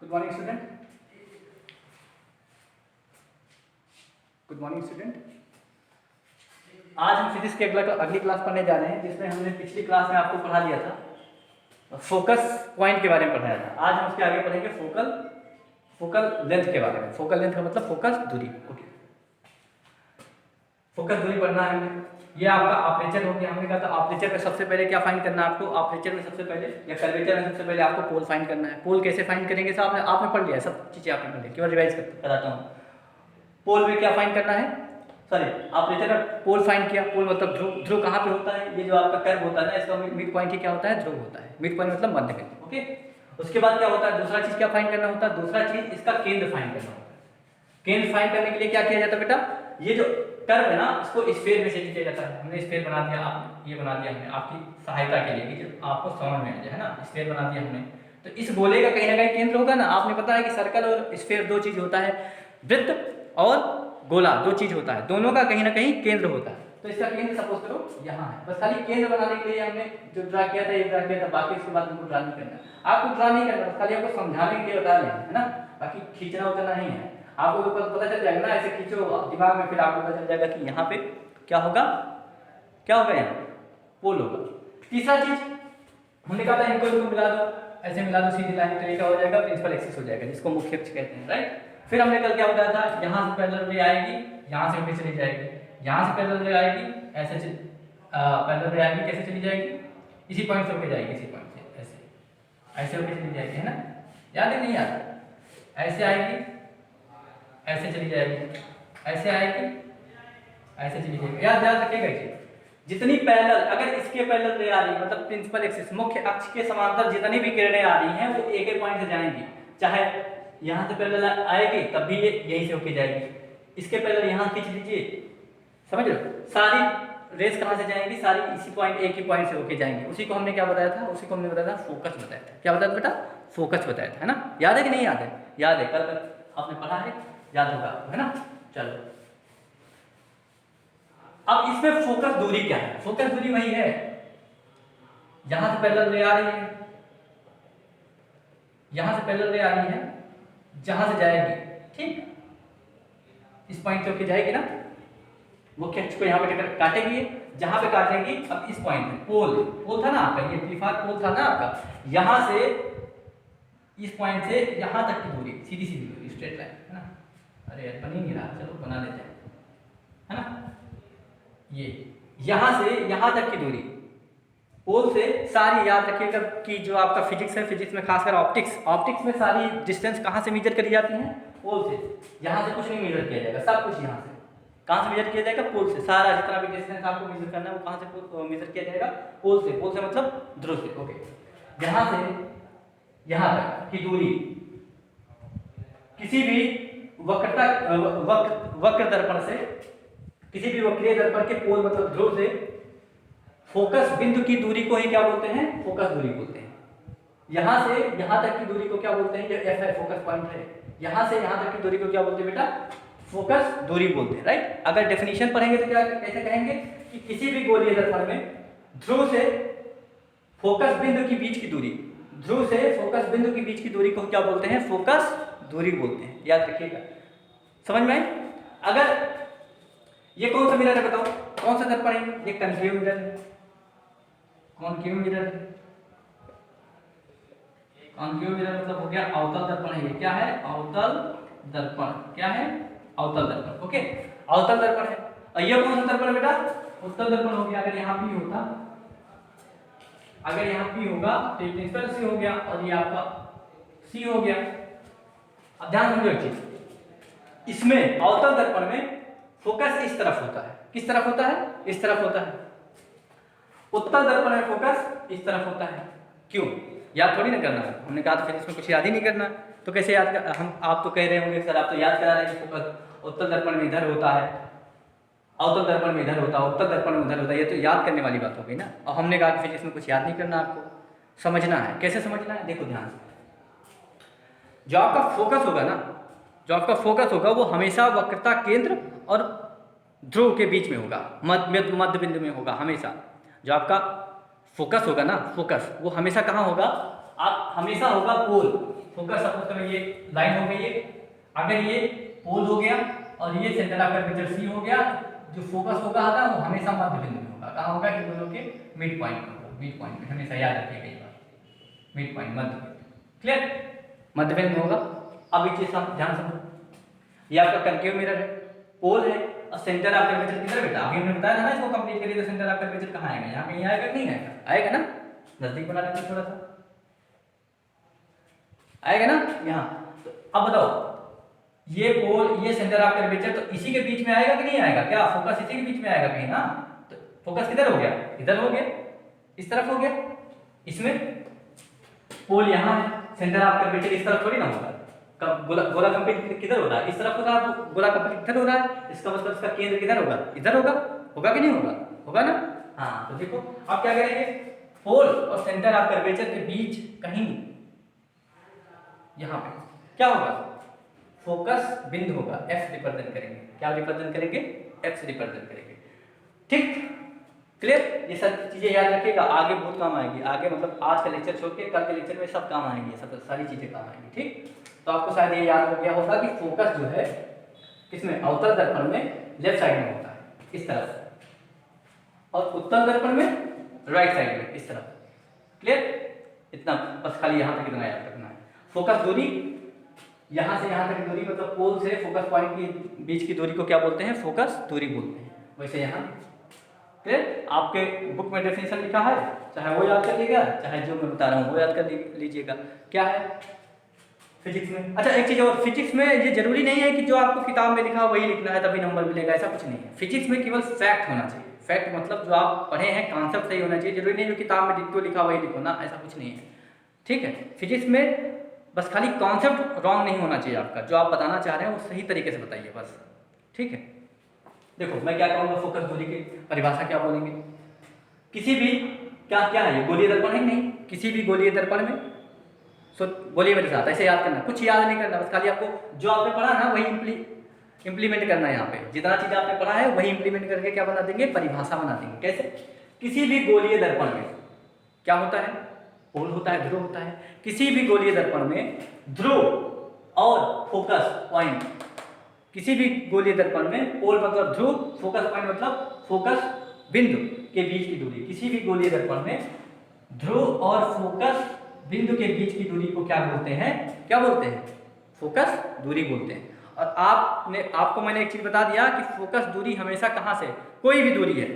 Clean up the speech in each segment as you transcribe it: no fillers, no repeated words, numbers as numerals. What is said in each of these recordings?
Good morning student. Good morning student. आज हम physics की अगली क्लास पढ़ने जा रहे हैं, जिसमें हमने पिछली क्लास में आपको पढ़ा दिया था फोकस पॉइंट के बारे में पढ़ाया था। आज हम उसके आगे पढ़ेंगे फोकल लेंथ के बारे में। फोकल लेंथ का मतलब फोकस दूरी। ओके, फोकस दूरी पढ़ना है हमें। ये आपका ऑपरेचर हो गया। हमने कहा था ऑपरेचर में सबसे पहले क्या फाइंड करना है आपको। ऑपरेचर में सबसे पहले या कर्वेचर में सबसे पहले आपको पोल फाइंड करना है। पोल कैसे फाइंड करेंगे साहब, आपने पढ़ लिया, सब चीज़ें आपने पढ़ ली, केवल रिवाइज कराता हूँ। पोल में क्या फाइंड करना है, सॉरी ऑपरेचर में पोल फाइंड किया। पोल मतलब ध्रुव। ध्रुव कहाँ पे होता है, ये जो आपका कर्व होता है ना, इसका मिड पॉइंट ही क्या होता है, ध्रुव होता है। मिड पॉइंट मतलब मध्य बिंदु। ओके, उसके बाद क्या होता है, दूसरा चीज क्या फाइंड करना होता है, दूसरा चीज इसका केंद्र फाइंड करना होता है। केंद्र फाइंड करने के लिए क्या किया जाता है बेटा, ये जो कर्व है ना, इसको स्फीयर में चेंज किया जाता है। हमने स्फीयर बना दिया, आप ये बना दिया हमने आपकी सहायता के लिए कि आपको समझ में आ जाए, है ना। स्फीयर बना दिया हमने, तो इस गोले का कहीं ना कहीं केंद्र होगा ना। आपने पता है कि सर्कल और स्फीयर दो चीज होता है, वृत्त और गोला दो चीज होता है, दोनों का कहीं ना कहीं केंद्र होता है। तो इसका केंद्र सपोज करो यहाँ है। बस खाली केंद्र बनाने के लिए हमने जो ड्रा किया था ये ड्रा किया था, बाकी इसके बाद हमको ड्रा नहीं करना। आपको ड्रा नहीं करना, खाली आपको समझाने के लिए बता रहे हैं, है ना। बाकी खींचना उतना नहीं है। आपको तो पता चल जाएगा ना, ऐसे खींचो दिमाग में, फिर आपको पता चल जाएगा कि यहाँ पे क्या होगा, क्या होगा, यहाँ पोल होगा। तीसरा चीज हमने कहा था इनको मिला दो, ऐसे मिला दो सीधी लाइन, तो ये क्या हो जाएगा, प्रिंसिपल एक्सिस हो जाएगा, जिसको मुख्य अक्ष कहते हैं, राइट। फिर हमने कल क्या बताया था, यहाँ से पैरेलल रे आएगी, यहाँ से भी चली जाएगी, यहाँ से पैरेलल रे आएगी, ऐसे पैरेलल रे आएगी, कैसे चली जाएगी, इसी पॉइंट से होके जाएगी, इसी पॉइंट से ऐसे ऐसे होके चली जाएगी, है ना। याद है नहीं याद, ऐसे आएगी, ऐसे चली जाएगी, ऐसे आएगी, ऐसे चली जाएगी। याद याद रखिएगा इसे। जितनी पैरेलल, अगर इसके पैरेलल रे आ रही है, मतलब प्रिंसिपल एक्सिस मुख्य अक्ष के समांतर जितनी भी किरणें आ रही हैं वो एक एक पॉइंट से जाएंगी। चाहे यहाँ से पैरेलल आएगी तब भी ये यहीं से होके जाएगी, इसके पैरेलल यहाँ खींच लीजिए, समझ लो। सारी रेस कहाँ से जाएंगी, सारी इसी पॉइंट, एक ही पॉइंट से होके जाएंगी। उसी को हमने क्या बताया था, उसी को हमने बताया था फोकस बताया था। क्या बताया था बेटा, फोकस बताया था, है ना। याद है कि नहीं याद है, याद है, कल आपने पढ़ा है, याद होगा, है ना। चलो अब इसमें फोकस दूरी क्या है, फोकस दूरी वही है, यहां से पैरेलल रे आ रही है, यहां से पैरेलल रे आ रही है, जहां से जाएगी, ठीक, इस पॉइंट से होके जाएगी ना, मुख्य अक्ष को यहां पे काटेगी, जहां पे काटेगी, अब इस पॉइंट पे पोल था ना आपका, ये P5 पोल था ना आपका, यहां से इस पॉइंट से यहां तक की दूरी, सीधी सीधी दूरी, स्ट्रेट लाइन, है ना। अरे यार बन ही नहीं रहा, चलो बना लेते हैं, है ना। ये यहां से यहां तक की दूरी पोल से सारी, याद रखिएगा कि जो आपका फिजिक्स है, फिजिक्स में खासकर ऑप्टिक्स में सारी डिस्टेंस कहां से मेजर करी जाती है, पोल से। यहां से कुछ नहीं मेजर किया जाएगा, सब कुछ यहां से कहां से मेजर किया जाएगा, पोल से। सारा जितना भी डिस्टेंस आपको मेजर करना है वो कहां से मेजर किया जाएगा, पोल से। पोल से मतलब ध्रुव से। ओके, यहां से यहां तक की दूरी किसी भी वक्र दर्पण से, किसी भी वक्रीय दर्पण के पोल मतलब ध्रुव से फोकस बिंदु की दूरी को ही क्या बोलते हैं, फोकस दूरी बोलते हैं। यहां से यहां तक की दूरी को क्या बोलते हैं, ये एफ है, फोकस पॉइंट है। यहां से यहां तक की दूरी को क्या बोलते हैं बेटा, फोकस दूरी बोलते हैं, राइट। अगर डेफिनेशन पढ़ेंगे तो क्या कैसे कहेंगे कि किसी भी गोलीय दर्पण में ध्रुव से फोकस बिंदु की बीच की दूरी, ध्रुव से फोकस बिंदु की बीच की दूरी को क्या बोलते हैं, फोकस दूरी बोलते हैं। याद रखिएगा, समझ में आई। अगर ये कौन सा मिरर है बताओ, कौन सा दर्पण है, ये कॉन्केव मिरर है। कॉन्केव मिरर, कॉन्केव मिरर मतलब हो गया अवतल दर्पण है। ये क्या है, अवतल दर्पण, क्या है, अवतल दर्पण। ओके, अवतल दर्पण है। और ये कौन सा दर्पण है बेटा, उत्तल दर्पण हो गया। अगर यहाँ P होता, अगर यहाँ P होगा तो ये प्रिंसिपल C हो गया और ये आपका C हो गया। अब ध्यान समझो एक चीज, इसमें अवतल दर्पण में फोकस इस तरफ होता है, किस तरफ होता है, इस तरफ होता है। उत्तल दर्पण में फोकस इस तरफ होता है। क्यों, याद थोड़ी ना करना है, हमने कहा था फिर इसमें कुछ याद ही नहीं करना, तो कैसे याद कर, हम आप तो कह रहे होंगे सर आप तो याद करा रहे हैं कि फोकस उत्तल दर्पण में इधर होता है, अवतल दर्पण में इधर होता है, उत्तल दर्पण में उधर होता है, ये तो याद करने वाली बात हो गई ना। और हमने कहा कि फिर इसमें कुछ याद नहीं करना, आपको समझना है। कैसे समझना है, देखो ध्यान से, जो आपका फोकस होगा ना, जो आपका फोकस होगा वो हमेशा वक्रता केंद्र और ध्रुव के बीच में होगा, मध्य बिंदु में होगा हमेशा। जो आपका फोकस होगा ना, फोकस वो हमेशा कहाँ होगा, आप हमेशा होगा पोल फोकस। सपोज करो ये लाइन हो गई है, अगर ये पोल हो गया और ये सेंटर ऑफ कर्वेचर सी हो गया, जो फोकस होगा आता वो हमेशा मध्य बिंदु में होगा। कहाँ होगा कि दोनों के मिड पॉइंट में होगा। मिड पॉइंट में हमेशा याद रखिएगा ये बात, मिड पॉइंट मध्य बिंदु। क्लियर, मध्य बिंदु होगा। अब ये चीज आप ध्यान समझो, ये आपका कंकेव मिरर है, पोल है और सेंटर ऑफ कर्वेचर किधर बेटा, अभी हमने बताया था ना इसको कंप्लीट करिए तो सेंटर ऑफ कर्वेचर कहाँ आएगा, यहाँ कहीं आएगा नहीं आएगा, आएगा ना, नजदीक बना लेते थोड़ा सा, आएगा ना यहाँ। तो अब बताओ ये पोल ये सेंटर ऑफ कर्वेचर तो इसी के बीच में आएगा कि नहीं आएगा, क्या फोकस इसी के बीच में आएगा कहीं ना, तो फोकस किधर हो गया, इधर हो गया, इस तरफ हो गया, इसमें पोल यहाँ है, सेंटर ऑफ कर्वेचर इस तरफ थोड़ी ना होगा, गोला कंप्लीट किधर हो रहा है, इस तरफ हो रहा है, गोला कंप्लीट इधर हो रहा है, इसका मतलब इसका केंद्र किधर होगा, इधर होगा, होगा कि नहीं होगा, होगा ना। हाँ तो देखो अब क्या करेंगे, पोल और सेंटर ऑफ कर्वेचर के बीच कहीं यहाँ पे क्या होगा, फोकस बिंदु होगा, एफ रिप्रेजेंट करेंगे, क्या रिप्रेजेंट करेंगे, एफ से रिप्रेजेंट करेंगे। ठीक, क्लियर, ये सब चीजें याद रखिएगा, आगे बहुत काम आएगी, आगे मतलब आज का लेक्चर छोड़ के कल के लेक्चर में सब काम आएंगे, सब सारी चीजें काम आएंगी। ठीक, तो आपको शायद ये याद हो गया होगा कि फोकस जो है किसमें, अवतल दर्पण में लेफ्ट साइड में होता है इस तरफ, और उत्तल दर्पण में राइट साइड में इस तरफ। क्लियर, इतना बस खाली यहाँ तक इतना याद रखना है। फोकस दूरी यहाँ से यहाँ तक की दूरी मतलब पोल से फोकस पॉइंट के बीच की दूरी को क्या बोलते हैं, फोकस दूरी बोलते हैं। वैसे यहाँ क्लियर, आपके बुक में डेफिनेशन लिखा है, चाहे वो याद कर लीजिएगा, चाहे जो मैं बता रहा हूँ वो याद कर लीजिएगा। क्या है फिजिक्स में, अच्छा एक चीज और, फिजिक्स में ये जरूरी नहीं है कि जो आपको किताब में लिखा वही लिखना है तभी नंबर मिलेगा, ऐसा कुछ नहीं है। फिजिक्स में केवल फैक्ट होना चाहिए, फैक्ट मतलब जो आप पढ़े हैं कॉन्सेप्ट सही होना चाहिए, जरूरी नहीं जो किताब में डिट्टो लिखा वही लिखो ना, ऐसा कुछ नहीं है। ठीक है, फिजिक्स में बस खाली कॉन्सेप्ट रॉन्ग नहीं होना चाहिए आपका, जो आप बताना चाह रहे हैं वो सही तरीके से बताइए बस। ठीक है, देखो मैं क्या कहूँगा, फोकस दूरी की परिभाषा क्या बोलेंगे, किसी भी क्या क्या है ये गोलीय दर्पण है नहीं, किसी भी गोलीय दर्पण में बोलिए मेरे साथ, ऐसे याद करना, कुछ याद नहीं करना, बस खाली आपको जो आपने पढ़ा ना वही इम्प्लीमेंट करना है। यहाँ पे जितना चीज आपने पढ़ा है वही इम्प्लीमेंट करके क्या बना देंगे, परिभाषा बना देंगे। कैसे, किसी भी गोलीय दर्पण में क्या होता है, पोल होता है, ध्रुव होता है, किसी भी गोलीय दर्पण में ध्रुव और फोकस पॉइंट, किसी भी गोलीय दर्पण में पोल मतलब ध्रुव, फोकस पॉइंट मतलब फोकस बिंदु के बीच की दूरी, किसी भी गोलीय दर्पण में ध्रुव और फोकस बिंदु के बीच की दूरी को क्या बोलते हैं, क्या बोलते हैं, फोकस दूरी बोलते हैं। और आपको मैंने एक चीज बता दिया कि फोकस दूरी हमेशा कहाँ से, कोई भी दूरी है,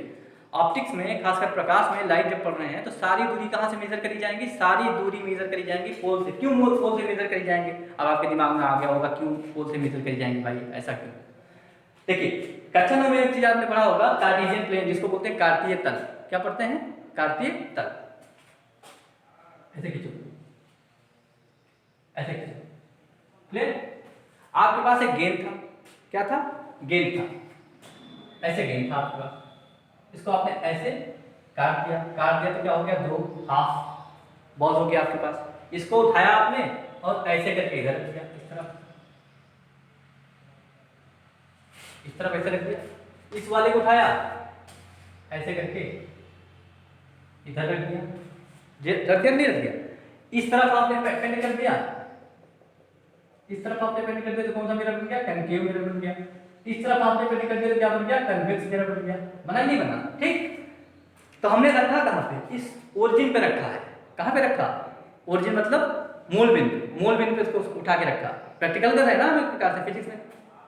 ऑप्टिक्स में खासकर प्रकाश में लाइट जब पड़ रहे हैं तो सारी दूरी कहाँ से मेजर करी जाएंगी, सारी दूरी मेजर करी जाएंगी पोल से। क्यों पोल से मेजर करी जाएंगे, अब आपके दिमाग में आ गया होगा क्यों पोल से मेजर करी जाएंगे भाई, ऐसा क्यों। देखिए कक्षा 9 में एक चीज आपने पढ़ा होगा, कार्टेशियन प्लेन जिसको बोलते हैं कार्तीय तल, क्या पढ़ते हैं, कार्तीय तल। ऐसे खींचो, ऐसे खींचो, क्लियर। आपके पास एक गेंद था, क्या था, गेंद था, ऐसे गेंद था आपके पास, इसको आपने ऐसे काट दिया, काट दिया तो क्या हो गया, दो हाफ बॉल हो गया आपके पास। इसको उठाया आपने और ऐसे करके इधर रख दिया, इस तरफ ऐसे रख दिया, इस वाले को उठाया ऐसे करके इधर रख दिया, रख दिया नहीं रख दिया, इस तरफ आपने पेंड कर दिया, इस तरफ आपने पेंड कर दिया तो कौन सा मिरर बन गया, कनकेव मिरर बन गया। इस तरफ आपने पेंड कर दिया तो क्या बन गया, कन्वेक्स मिरर बन गया। बना नहीं बना, ठीक। तो हमने रखा कहाँ पे, इस ओरिजिन पे रखा है, कहाँ पे रखा, ओरिजिन मतलब मूल बिंदु, मूल बिंदु पे इसको उठा के रखा। प्रैक्टिकल कर रहे हैं ना हम एक प्रकार से, फिजिक्स में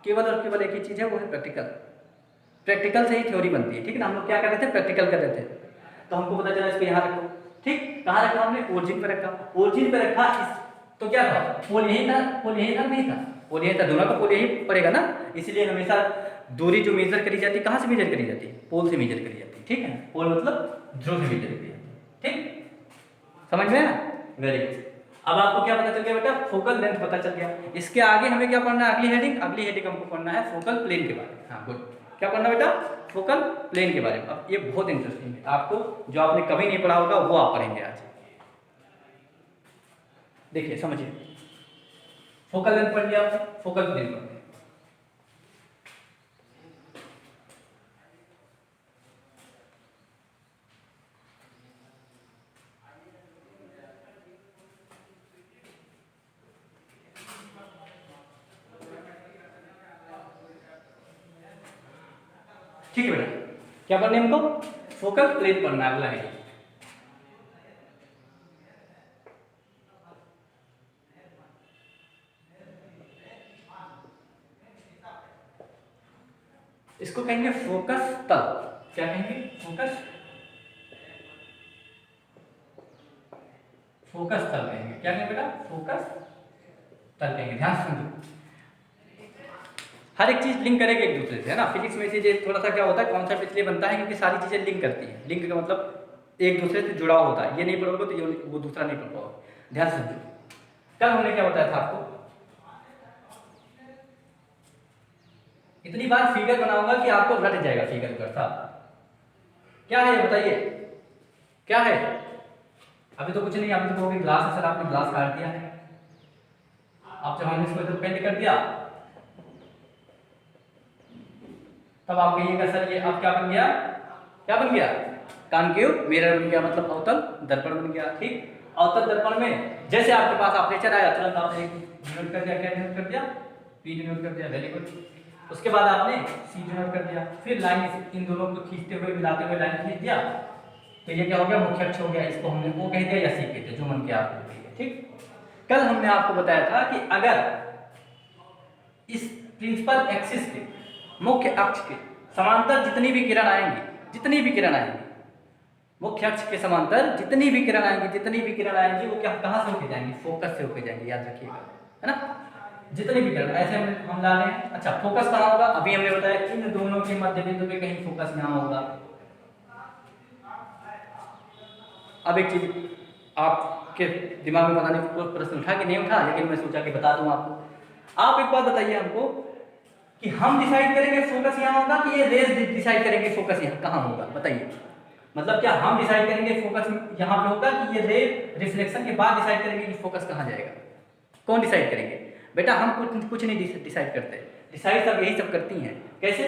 केवल और केवल एक ही चीज है, वो है प्रैक्टिकल। प्रैक्टिकल से ही थ्योरी बनती है, ठीक है ना। हम लोग क्या कर रहे थे, प्रैक्टिकल कर रहे थे, तो हमको पता चला इसको यहाँ रखो, ठीक। कहाँ रखा हमने, ओरिजिन पे रखा, ओरिजिन पे रखा, इस तो क्या था, पोल यही था, पोल यही था, नहीं था, पोल यही था, दोनों का पोल यही पड़ेगा ना। इसलिए हमेशा दूरी जो मेजर करी जाती है, कहाँ से मेजर करी जाती है, पोल से मेजर करी जाती है, ठीक है। पोल मतलब ध्रुव से मेजर करी जाती है, ठीक, समझ में आया, वेरी गुड। अब आपको क्या पता चल गया बेटा, फोकल लेंथ पता चल गया। इसके आगे हमें क्या पढ़ना है, अगली हेडिंग, अगली हेडिंग हमको पढ़ना है फोकल प्लेन के बारे में। हाँ गुड, क्या पढ़ना बेटा, फोकल प्लेन के बारे में। अब ये बहुत इंटरेस्टिंग है, आपको जो आपने कभी नहीं पढ़ा होगा वो आप पढ़ेंगे आज। देखिए समझिए, फोकल लेंथ पढ़ लिया आपने, फोकल प्लेन पढ़ लिया। ठीक है बेटा, क्या पढ़ना है हमको? फोकल प्लेन पढ़ना है, अगला है। इसको कहेंगे फोकस तल। क्या कहेंगे? फोकस तल कहेंगे। क्या कहेंगे बेटा? फोकस तल कहेंगे। ध्यान से समझो, हर एक चीज लिंक करेगी एक दूसरे से, है ना। फिजिक्स में से थोड़ा सा क्या होता है, कॉन्सेप्ट इसलिए बनता है क्योंकि सारी चीजें लिंक करती हैं। लिंक का मतलब एक दूसरे से जुड़ा होता है। ये नहीं पढ़ोगे तो ये वो दूसरा नहीं पढ़ पाओगे। ध्यान से समझो, कल हमने क्या बताया था आपको, इतनी बार फिगर बनाऊंगा कि आपको रट जाएगा फिगर का साथ। क्या है ये बताइए, क्या है? अभी तो कुछ नहीं, अभी तो कहोगे ग्लास है सर, आपने ग्लास काट दिया है। आप जब हमने इसको इधर पेंट कर दिया तब आप कहिएगा सर ये अब क्या बन गया? क्या बन गया? कॉन्केव मिरर बन गया, मतलब अवतल दर्पण बन गया। ठीक, अवतल दर्पण में जैसे आपके पास ऑपरेचर आया, तुरंत आपने डिनोट कर दिया। क्या डिनोट कर दिया? पी डिनोट कर दिया, वेरी गुड। उसके बाद आपने सी डिनोट कर दिया, फिर लाइन इन दोनों को खींचते हुए मिलाते हुए लाइन खींच दिया, तो ये क्या हो गया? मुख्य अक्ष हो गया। इसको हमने ओ कह दिया या सी कहते, जो मन के आपको कहिए। ठीक, कल हमने आपको बताया था कि अगर इस प्रिंसिपल एक्सिस के, मुख्य अक्ष के समांतर जितनी भी किरण आएंगी, जितनी भी किरण आएंगी, मुख्य अक्ष के समांतर जितनी भी किरण आएंगी, जितनी भी किरण आएंगी वो क्या, कहां से होके जाएंगी? फोकस से होके जाएंगी, याद रखिएगा, है ना। जितनी भी किरण ऐसे हम ला लें। अच्छा, फोकस कहां होगा? अभी हमने बताया इन दोनों के मध्य बिंदु पे कहीं फोकस यहां होगा। अब एक चीज आपके दिमाग में पता नहीं कोई प्रश्न उठा कि नहीं उठा, लेकिन मैं सोचा कि बता दूं आपको। आप एक बात बताइए हमको कि हम डिसाइड करेंगे फोकस यहाँ होगा कि ये रेज डिसाइड करेंगे फोकस यहाँ कहाँ होगा? बताइए, मतलब क्या हम डिसाइड करेंगे फोकस यहाँ पे होगा कि ये रे रिफ्लेक्शन के बाद डिसाइड करेंगे कि फोकस कहाँ जाएगा? कौन डिसाइड करेंगे? बेटा हम कुछ नहीं डिसाइड करते, डिसाइड सब यही सब करती हैं। कैसे?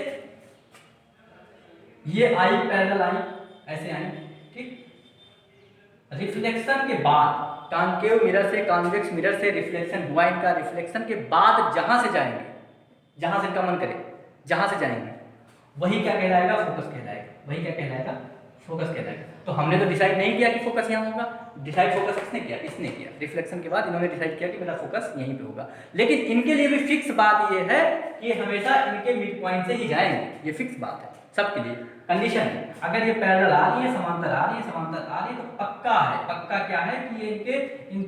ये आई पैरेलल आई, ऐसे आई, ठीक। रिफ्लेक्शन के बाद कॉन्केव मिरर से कॉन्वेक्स मिरर से रिफ्लेक्शन हुआ इनका, रिफ्लेक्शन के बाद जहां से जाएंगे, जहां से इनका मन करे जहां से जाएंगे, वही क्या कहलाएगा? फोकस कहलाएगा। वही क्या कहलाएगा? फोकस कहलाएगा। तो हमने तो डिसाइड नहीं किया कि फोकस यहाँ होगा, डिसाइड फोकस किसने किया? इसने किया। रिफ्लेक्शन के बाद इन्होंने डिसाइड किया कि मेरा फोकस यहीं पे होगा। लेकिन इनके लिए भी फिक्स बात ये है कि हमेशा इनके मिड पॉइंट से ही जाएंगे, ये फिक्स बात है सबके लिए। कंडीशन है, अगर ये पैरेलल आ रही है, समांतर आ रही है, समांतर आ रही है, तो पक्का है, पक्का क्या है कि ये इनके इन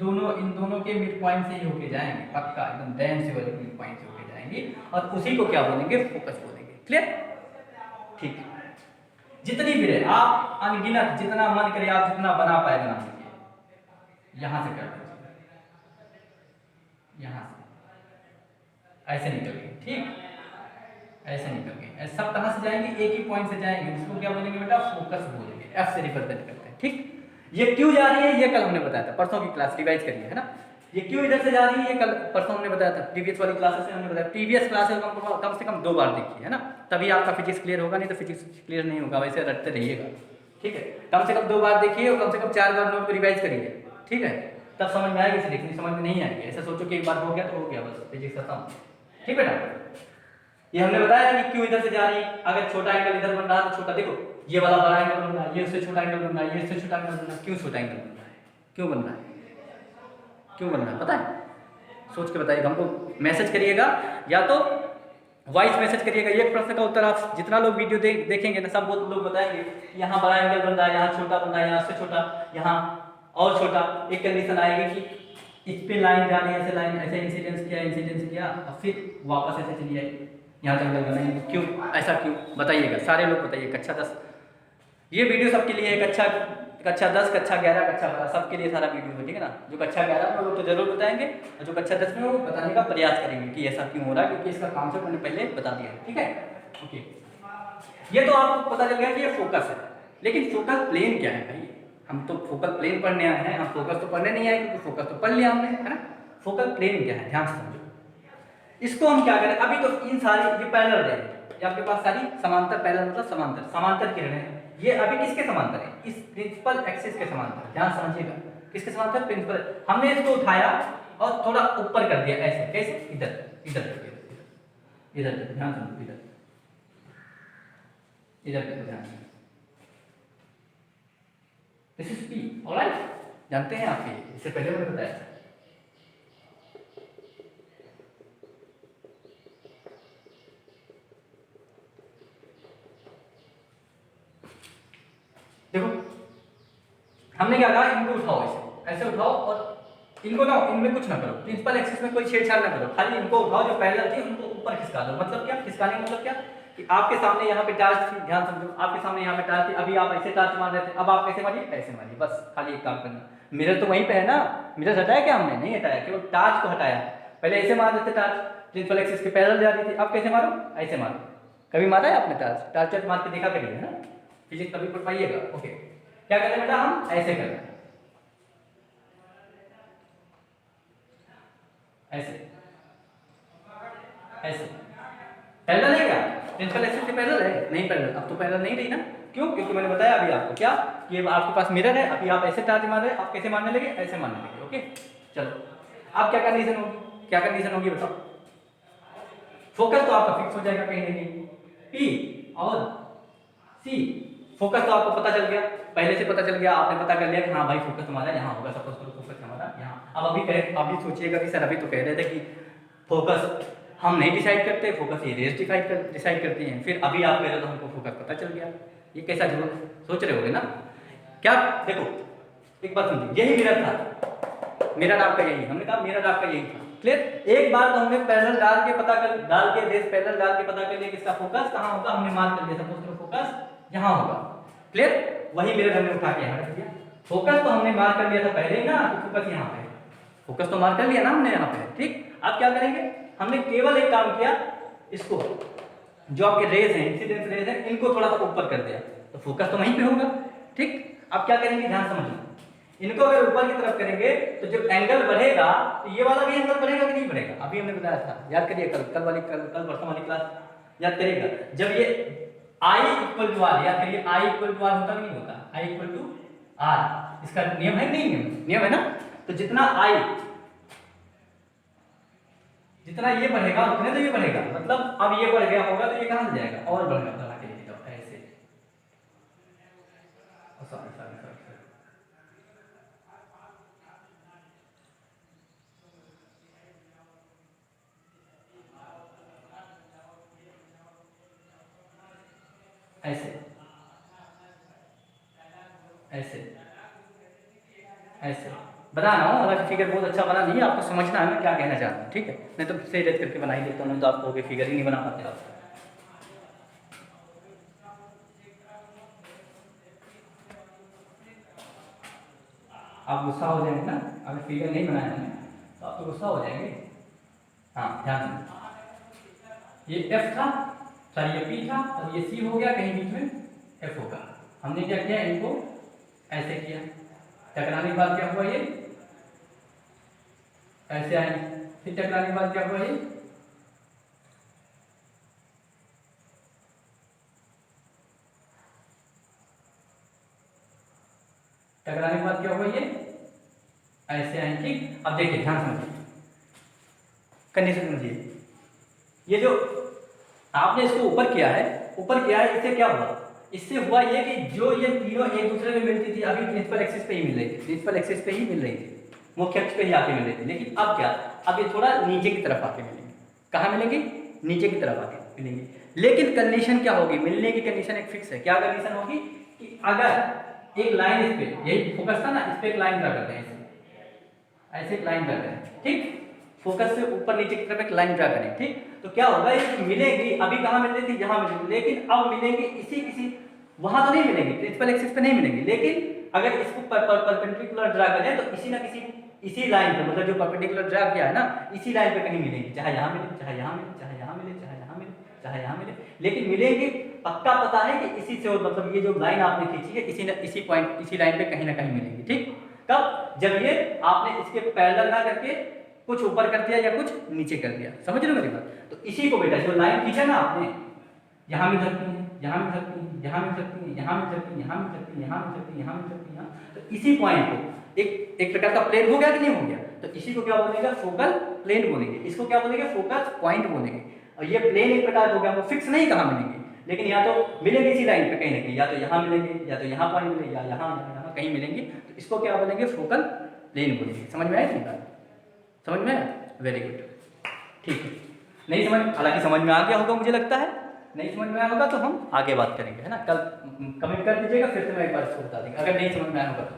दोनों के मिड पॉइंट से ही होके जाएंगे, पक्का एकदम डैम से वाले मिड पॉइंट से होके जाएंगे, और उसी को क्या बोलेंगे? फोकस बोलेंगे। क्लियर? ठीक है, जितनी भी रहे आप अनगिनत, जितना मन करे आप जितना बना पाए बना लीजिए। यहां से कर दीजिए, यहां से ऐसे निकल गए, ठीक, ऐसे निकल गए। ऐसे सब कहां से जाएंगे? एक ही पॉइंट से जाएंगे, इसको क्या बोलेंगे बेटा? फोकस बोलेंगे। एफ से रिप्रेजेंट करते हैं, ठीक। ये क्यों जा रही है ये कल हमने बताया था, परसों की क्लास रिवाइज करिए, है ना। ये क्यों इधर से जा रही है ये कल परसों हमने बताया था, प्रीवियस वाली क्लासेस में हमने बताया। प्रीवियस क्लासेस कम से कम 2 बार देखिए, है ना, तभी आपका फिजिक्स क्लियर होगा, नहीं तो फिजिक्स क्लियर नहीं होगा, वैसे रटते रहिएगा, ठीक है। कम से कम 2 बार देखिए और कम से कम 4 बार नोट को रिवाइज करिए, ठीक है, तब समझ में आएगी फिजिक्स, नहीं समझ में नहीं आएगी। ऐसा सोचो कि एक बार हो गया तो हो गया, बस फिजिक्स खत्म, ठीक है बेटा। ये हमने बताया कि क्यों इधर से जा रही है। अगर छोटा एंगल इधर बन रहा है तो छोटा, देखो ये वाला बड़ा एंगल बन रहा है, ये उससे छोटा एंगल बन रहा है, ये इससे छोटा एंगल बन रहा है। क्यों छोटा एंगल बन रहा है? क्यों बन रहा है? क्यों बन रहा है पता है? सोच के बताइएगा, हमको मैसेज करिएगा या तो वॉइस मैसेज करिएगा। एक प्रश्न का उत्तर आप जितना लोग वीडियो देखेंगे ना, सब लोग बताएंगे यहाँ बड़ा एंगल बन रहा है, यहाँ छोटा बन रहा है, यहाँ से छोटा, यहाँ और छोटा। एक कंडीशन आएगी कि इस पे लाइन जा रही है, ऐसे लाइन ऐसे इंसिडेंस किया और फिर वापस ऐसे चली आई, यहाँ तक एंगल बनाएंगे। क्यों ऐसा? क्यों बताइएगा, सारे लोग बताइए। कक्षा 10 ये वीडियो सबके लिए है, कक्षा 10, कक्षा 11, कक्षा 12 सबके लिए सारा वीडियो है, ठीक है ना। जो कक्षा 11 में वो तो जरूर बताएंगे, और जो कक्षा 10 में वो बताने का प्रयास करेंगे कि ऐसा क्यों हो रहा है, क्योंकि इसका कॉन्सेप्ट मैंने पहले बता दिया है, ठीक है। ओके, ये तो आपको पता चल गया कि ये फोकस है, लेकिन फोकल प्लेन क्या है भाई? हम तो फोकल प्लेन पढ़ने आए हैं, हम फोकस तो पढ़ने नहीं आए, क्योंकि फोकस तो पढ़ लिया हमने, है ना। फोकल प्लेन क्या है ध्यान से समझो। इसको हम क्या करें, अभी तो इन सारी ये पैरेलल है, ये आपके पास सारी समांतर, पैरेलल मतलब समांतर किरणें हैं। ये अभी किसके समांतर है? इस प्रिंसिपल एक्सिस के समांतर। ध्यान समझिएगा, किसके समांतर? प्रिंसिपल। हमने इसको उठाया और थोड़ा ऊपर कर दिया, ऐसे कैसे? इधर इधर इधर, ध्यान समझो, इधर इधर देखो ध्यान से, दिस इज पी, ऑलराइट। जानते हैं आप ये, इससे पहले मैंने बताया। देखो हमने क्या कहा, इनको उठाओ, ऐसे उठाओ और इनको ना, इनमें कुछ ना करो, प्रिंसिपल एक्सिस में कोई छेड़छाड़ ना करो, खाली इनको उठाओ, जो पैरेलल थी उनको ऊपर खिसका दो। मतलब क्या खिसकाने का मतलब क्या, कि आपके सामने यहाँ पे टार्च थी, ध्यान समझो, आपके सामने यहाँ पे टार्च थी, अभी आप ऐसे टार्च मार रहे थे, अब आप कैसे मारिए, ऐसे मारिए, बस खाली एक काम करना। मिरर तो वहीं पे है ना, मिरर हटाया क्या हमने, नहीं हटाया, केवल टार्च को हटाया। पहले ऐसे मार देते टार्च, प्रिंसिपल एक्सिस के पैरेलल जा रही थी, अब कैसे मारो, ऐसे मारो। कभी मारा है आपने टार्च, टार्च मार के देखा करिए, है ना, फिजिक्स कभी पढ़ पाइएगा। ओके, क्या करते हैं बेटा, हम ऐसे करते हैं, ऐसे ऐसे। पैरेलल है क्या, प्रिंसिपल एक्सिस के पैरेलल है, नहीं पैरेलल, अब तो पैरेलल नहीं रही ना, क्यों, क्योंकि मैंने बताया अभी आपको क्या, कि आपके पास मिरर है, अभी आप ऐसे टार्च मार रहे हैं, आप कैसे मारने लगे, ऐसे मारने लगे। ओके चलो, अब क्या कंडीशन होगी, क्या कंडीशन होगी बताओ, फोकस तो आपका फिक्स हो जाएगा कहीं ना कहीं, पी और सी, फोकस तो आपको पता चल गया, पहले से पता चल गया, आपने पता कर लिया कि हाँ भाई फोकस हमारा यहाँ होगा, सपोज करो फोकस हमारा यहाँ। अब अभी सोचिएगा कि सर अभी तो कह रहे थे कि फोकस हम नहीं डिसाइड करते, फोकस ये रेस डिसाइड करती हैं, फिर अभी आप कह रहे हो तो हमको फोकस पता चल गया, ये कैसा जरूर सोच रहे होगे ना। क्या देखो एक बात समझिए, यही मिरर था, मिरर आपका यही, हमने कहा मिरर आपका यही था, क्लियर। एक बार तो हमने पैरेलल डाल के रेस पैरेलल डाल के पता कर लिया कि इसका फोकस कहाँ होगा, हमने मार्क कर लिया, सपोज करो फोकस यहाँ होगा, क्लियर। वही मिरर हमने उठा के यहाँ रख दिया, फोकस तो हमने मार्क कर लिया था पहले ही ना, तो फोकस यहाँ पे, फोकस तो मार्क कर लिया ना हमने यहाँ पे, ठीक। अब क्या करेंगे, हमने केवल एक काम किया, इसको जो आपके रेज हैं, इंसिडेंस रेज हैं, इनको थोड़ा सा ऊपर कर दिया, तो फोकस तो वहीं पे होगा, ठीक। अब क्या करेंगे, ध्यान समझना, इनको अगर ऊपर की तरफ करेंगे तो जब एंगल बढ़ेगा तो ये वाला भी एंगल बढ़ेगा कि नहीं बढ़ेगा, अभी हमने बताया था, याद करिए, कल परसों वाली क्लास याद करिएगा, जब ये I इक्वल टू आर, याद करिए I इक्वल टू आर होता नहीं होता, I इक्वल टू आर, इसका नियम है नहीं, नियम है ना। तो जितना ये बढ़ेगा उतने तो ये बढ़ेगा, मतलब अब ये बढ़ गया होगा तो ये कहां से जाएगा, और बढ़ेगा, बना के लिख दो ऐसे, सॉरी ऐसे ऐसे ऐसे बना रहा हूँ, हालांकि फिगर बहुत अच्छा बना नहीं है, आपको समझना है मैं क्या कहना चाहता हूँ, ठीक है, नहीं तो सही रेट करके बना ही देता हूँ, तो आप कहोगे फिगर ही नहीं बना पाते आप। आप गुस्सा हो जाएंगे ना, अगर फिगर नहीं बनाया हमने तो आप तो गुस्सा हो जाएंगे। हाँ ध्यान से, ये एफ था, सॉरी ये पी था, और ये सी हो गया, कहीं बीच में एफ होगा, हमने क्या किया, इनको ऐसे किया, टकराने के बाद क्या हुआ, ये ऐसे आए, फिर टकराने के बाद क्या हुआ, ये टकराने के बाद क्या हुआ, ये ऐसे आए, ठीक। अब देखिए ध्यान समझिए, कंडीशन समझिए, ये जो आपने इसको ऊपर किया है, इससे क्या हुआ, इससे हुआ ये कि जो ये तीनों एक दूसरे में मिलती थी, अभी प्रिंसिपल एक्सिस पे ही मिल रही थी, प्रिंसिपल एक्सिस पे ही मिल रही थी, मुख्य अक्ष पे ही आके मिल रही थी, लेकिन अब क्या, अब ये थोड़ा नीचे की तरफ आके मिलेंगे, कहाँ मिलेंगे, नीचे की तरफ आके मिलेंगे, लेकिन कंडीशन क्या होगी, मिलने की कंडीशन एक फिक्स है, क्या कंडीशन होगी, कि अगर एक लाइन इस पे, यही फोकस था ना, इस पे एक लाइन ड्रा करते हैं, ऐसे एक लाइन ड्रा करें, ठीक, फोकस से ऊपर नीचे की तरफ एक लाइन ड्रा करें, ठीक। तो क्या होगा, ये मिलेगी, अभी कहाँ मिल रही थी, यहाँ मिल रही थी, लेकिन अब मिलेंगे किसी वहां तो नहीं मिलेंगे, प्रिंसिपल एक्सिस पे नहीं मिलेंगे, लेकिन अगर इसको परपेंडिकुलर ड्रा करें तो इसी ना किसी इसी लाइन पे, मतलब जो परपेंडिकुलर ड्रा किया है ना, इसी लाइन पे कहीं मिलेंगे, चाहे यहाँ मिले, चाहे यहाँ मिले, चाहे यहाँ मिले, चाहे यहाँ मिले, चाहे यहाँ मिले, लेकिन मिलेंगे, पक्का पता है कि इसी से, मतलब ये जो लाइन आपने खींची है, इसी पॉइंट, इसी लाइन पे कहीं ना कहीं मिलेंगी, ठीक। कब, जब ये आपने इसके पैरेलल ना करके कुछ ऊपर कर दिया या कुछ नीचे कर दिया, समझ रहे हो मेरी बात। तो इसी को बेटा, जो लाइन खींचा ना आपने, यहाँ भी धरती है, यहाँ भी धरती है, यहाँ भी धरती है, यहाँ भी धरती है, यहाँ भी धरती है, यहाँ भी धरती है, यहाँ भी धरती है, तो इसी पॉइंट को एक प्रकार का प्लेन हो गया कि नहीं हो गया, तो इसी को क्या बोलेंगे, फोकल प्लेन बोलेंगे, इसको क्या बोलेंगे, फोकस पॉइंट बोलेंगे। और ये प्लेन एक प्रकार हो गया, वो फिक्स नहीं कहाँ मिलेंगे, लेकिन या तो मिलेंगे इसी लाइन पे कहीं ना कहीं, या तो यहाँ मिलेंगे, या तो यहाँ पॉइंट मिलेंगे, या यहाँ कहीं मिलेंगे, तो इसको क्या बोलेंगे, फोकल प्लेन बोलेंगे। समझ में आया नहीं बात? समझ में आया? वेरी गुड, ठीक है। नहीं समझ, हालांकि समझ में आ गया होगा मुझे लगता है। नहीं समझ में आया होगा तो हम आगे बात करेंगे, है ना। कल कमेंट कर दीजिएगा, फिर से मैं एक बार इसको बता देंगे अगर नहीं समझ में आया होगा तो।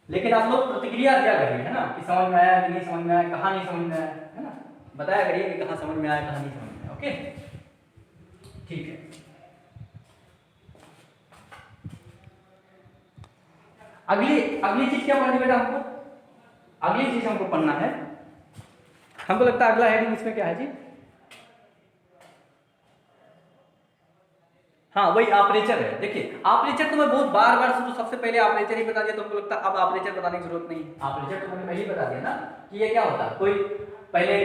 लेकिन आप लोग प्रतिक्रिया दिया करिए, है ना, कि समझ में आया कि नहीं समझ में आया, कहाँ नहीं समझ में आया, है ना। बताया करिए कि कहाँ समझ में आया, कहाँ नहीं समझ में आया। ओके, ठीक है। अगली अगली चीज क्या पढ़नी बेटा हमको? अगली चीज हमको पढ़ना है, हमको लगता है अगला हेडिंग इसमें क्या है जी? हाँ, वही ऑपरेचर है। देखिए ऑपरेचर तो मैं बहुत बार बार तो सबसे पहले ऑपरेचर ही बता दिया, तो हमको लगता है अब ऑपरेचर बताने की जरूरत नहीं। ऑपरेचर तो मैंने पहले ही बता दिया ना कि ये क्या होता है। कोई पहले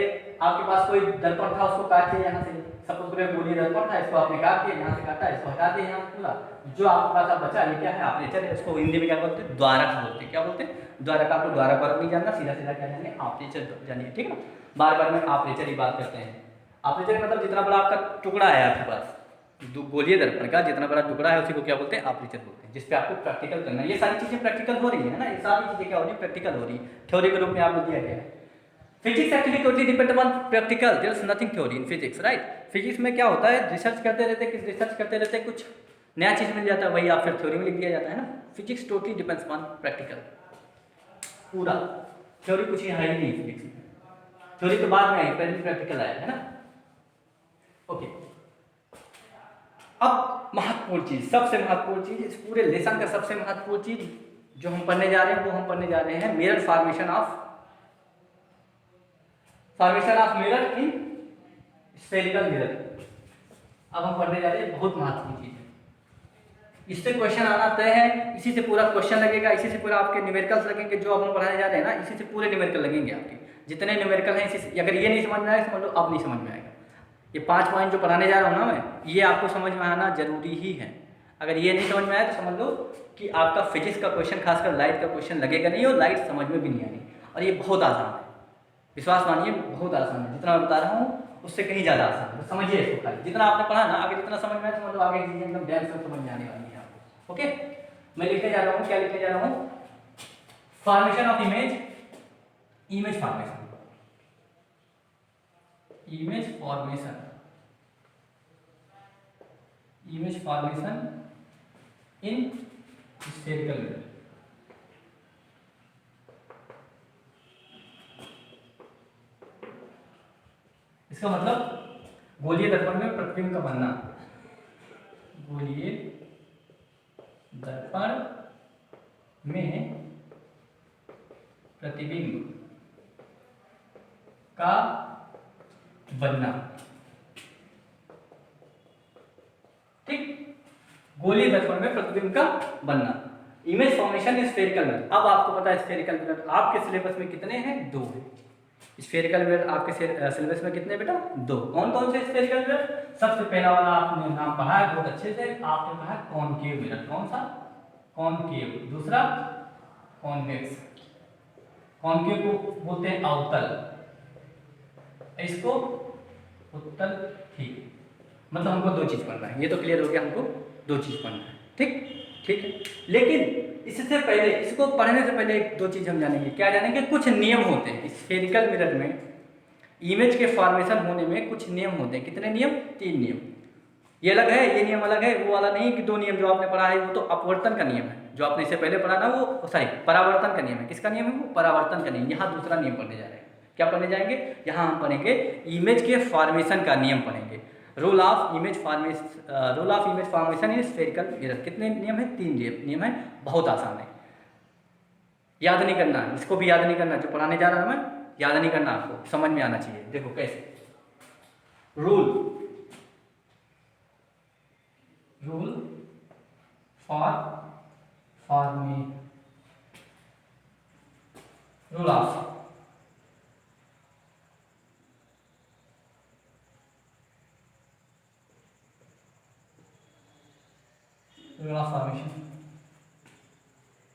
आपके पास कोई दर्पण था, उसको काट दिया यहाँ से, सपोज करो गोली दर्पण था, इसको आपने काट दिया, यहाँ से काटा, इसको हटा दिया यहाँ से पूरा, जो आपके पास अब बचा ये क्या है, ऑपरेचर है। इसको हिंदी में क्या बोलते हैं, द्वारक बोलते हैं। क्या बोलते हैं? द्वारक। आपको द्वारक वर्ग नहीं जानना, सीधा सीधा क्या जानिए, ऑपरेचर जानिए, ठीक है ना। बार बार में ऑपरेचर ही बात करते हैं। ऑपरेचर मतलब जितना बड़ा आपका टुकड़ा है आपके पास, गोलीय दर्पण का जितना बड़ा टुकड़ा है उसी को क्या बोलते हैं, ऑपरेचर बोलते हैं, जिसपे आपको प्रैक्टिकल करना है। ये सारी चीजें प्रैक्टिकल हो रही है ना, ये सारी चीजें क्या हो रही है, प्रैक्टिकल हो रही है। थ्योरी के रूप में आपको दिया गया है। Physics actually totally depend upon practical, there is nothing theory in physics, right. Physics में क्या होता है, रिसर्च करते रहते कुछ नया चीज मिल जाता है, वही आप फिर थ्योरी में लिख दिया जाता है ना। Physics totally depends upon practical, पूरा। थ्योरी कुछ ही है ही नहीं फिजिक्स में, थ्योरी तो बाद में आई, पहले प्रैक्टिकल आया, है ना। ओके, अब महत्वपूर्ण चीज, सबसे महत्वपूर्ण चीज, इस पूरे लेसन का सबसे महत्वपूर्ण चीज जो हम पढ़ने जा रहे हैं, वो हम पढ़ने जा रहे हैं mirror formation of mirror in spherical mirror. अब हम पढ़ने जा रहे हैं, बहुत महत्वपूर्ण चीज है, इससे क्वेश्चन आना तय है, इसी से पूरा क्वेश्चन लगेगा, इसी से पूरा आपके न्यूमेरिकल्स लगेंगे, जो अब हम पढ़ाने जा रहे हैं ना, इसी से पूरे न्यूमेरिकल लगेंगे आपके, जितने न्यूमेरिकल हैं। इसी से, अगर ये नहीं समझ में आए समझ लो अब नहीं समझ में आएगा। ये 5 पॉइंट जो पढ़ाने जा रहा हूँ ना मैं, ये आपको समझ में आना जरूरी ही है। अगर ये नहीं समझ में आया तो समझ लो कि आपका फिजिक्स का क्वेश्चन, खासकर लाइट का क्वेश्चन लगेगा नहीं, और लाइट समझ में भी नहीं आनी। और ये बहुत आसान है, विश्वास मानिए बहुत आसान है, जितना मैं बता रहा हूँ उससे कहीं ज़्यादा आसान है। तो समझिए इसको खाली, जितना आपने पढ़ा ना, आगे जितना समझ में आया समझ लो आगे चीज़ें एकदम ध्यान से समझ में आने वाली है आपको। ओके, मैं लिखने जा रहा हूँ, क्या लिखने जा रहा हूँ, formation of image formation in spherical mirror. इसका मतलब गोलीय दर्पण में प्रतिबिंब का बनना, गोलीय दर्पण में प्रतिबिंब का बनना, ठीक। गोलीय दर्पण में प्रतिबिंब का बनना, image formation is spherical mirror. अब आपको पता है स्फेरिकल मिरर आपके सिलेबस में कितने हैं, 2 है। स्फेरिकल मिरर आपके सिलेबस में कितने बेटा, 2। कौन कौन से स्फेरिकल मिरर? सबसे पहला वाला आपने नाम पढ़ा है बहुत अच्छे से, आपने पढ़ा है कॉनकेव मिरर। कौन सा? कॉनकेव। दूसरा कॉन्वेक्स। कॉनकेव को बोलते हैं अवतल, इसको उत्तल, ठीक। मतलब हमको 2 चीज पढ़ना है, ये तो क्लियर हो गया, हमको 2 चीज पढ़ना है, ठीक है। लेकिन इससे पहले, इसको पढ़ने से पहले 2 चीज हम जानेंगे। क्या जानेंगे? कुछ नियम होते हैं स्फेरिकल मिरर में, इमेज के फॉर्मेशन होने में कुछ नियम होते हैं। कितने नियम? 3 नियम। ये अलग है, ये नियम अलग है, वो वाला नहीं कि 2 नियम जो आपने पढ़ा है वो तो अपवर्तन का नियम है, जो आपने इससे पहले पढ़ा ना वो सॉरी परावर्तन का नियम है। किसका नियम है वो? परावर्तन का नियम। यहाँ दूसरा नियम पढ़ने जा रहे हैं। क्या पढ़ने जाएंगे? यहाँ हम पढ़ेंगे इमेज के फॉर्मेशन का नियम पढ़ेंगे, rule of image formation in spherical mirror. कितने नियम है? 3 नियम है। बहुत आसान है, याद नहीं करना, इसको भी याद नहीं करना, जो पढ़ाने जा रहा हूँ मैं याद नहीं करना, आपको समझ में आना चाहिए। देखो कैसे, rule for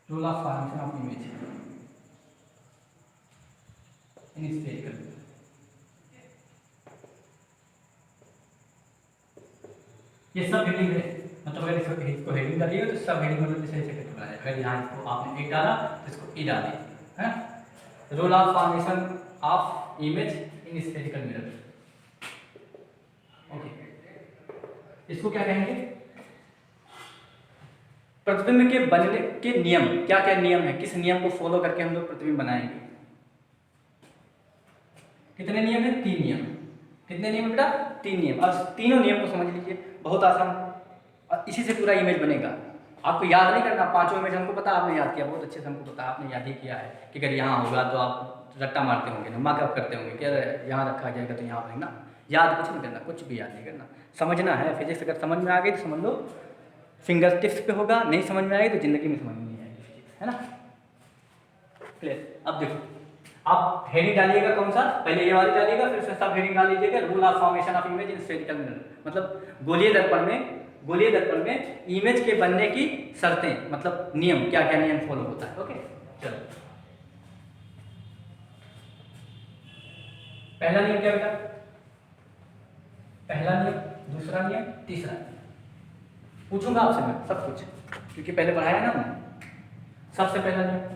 rule of formation of image in spherical. ये सब हेडिंग है, मतलब अगर इसको हेडिंग डालिए तो सब हेडिंग मतलब जैसे ऐसे करके बनाया। अगर यहाँ इसको आपने एक डाला तो इसको ई डाल दीजिए, है। Role of formation of image in spherical mirror, okay. इसको क्या कहेंगे? प्रतिबिंब के बनने के नियम, क्या क्या नियम है, किस नियम को फॉलो करके हम लोग प्रतिबिंब बनाएंगे? कितने नियम है? 3 नियम। कितने नियम बेटा? 3 नियम। अब तीनों नियम को समझ लीजिए, बहुत आसान, और इसी से पूरा इमेज बनेगा। आपको याद नहीं करना, 5 इमेज हमको पता, आपने याद किया, बहुत अच्छे से हमको पता, आपने याद ही किया है कि अगर यहाँ होगा तो आप रट्टा मारते होंगे ना, मार्कअप करते होंगे कि अरे यहाँ रखा जाएगा तो यहाँ पर ना, याद कुछ नहीं करना, कुछ भी याद नहीं करना, समझना है। फिजिक्स अगर समझ में आ गई तो समझ लो, फिंगर टिप्स पे होगा, नहीं समझ में आएगी तो जिंदगी में समझ में नहीं आएगी, है ना। क्लियर? अब देखो, आप हेडिंग डालिएगा कौन सा, पहले ये वाली डालिएगा, फिर उसमें सब हेडिंग डाल लीजिएगा। Rule of formation of image in spherical mirror, मतलब गोलीय दर्पण में इमेज के बनने की शर्तें, मतलब नियम, क्या क्या नियम फॉलो होता है। ओके, चलो पहला नियम क्या बेटा? पहला नियम, दूसरा नियम, तीसरा नियम पूछूंगा आपसे मैं सब कुछ, क्योंकि पहले पढ़ाया ना हमने। सबसे पहला नियम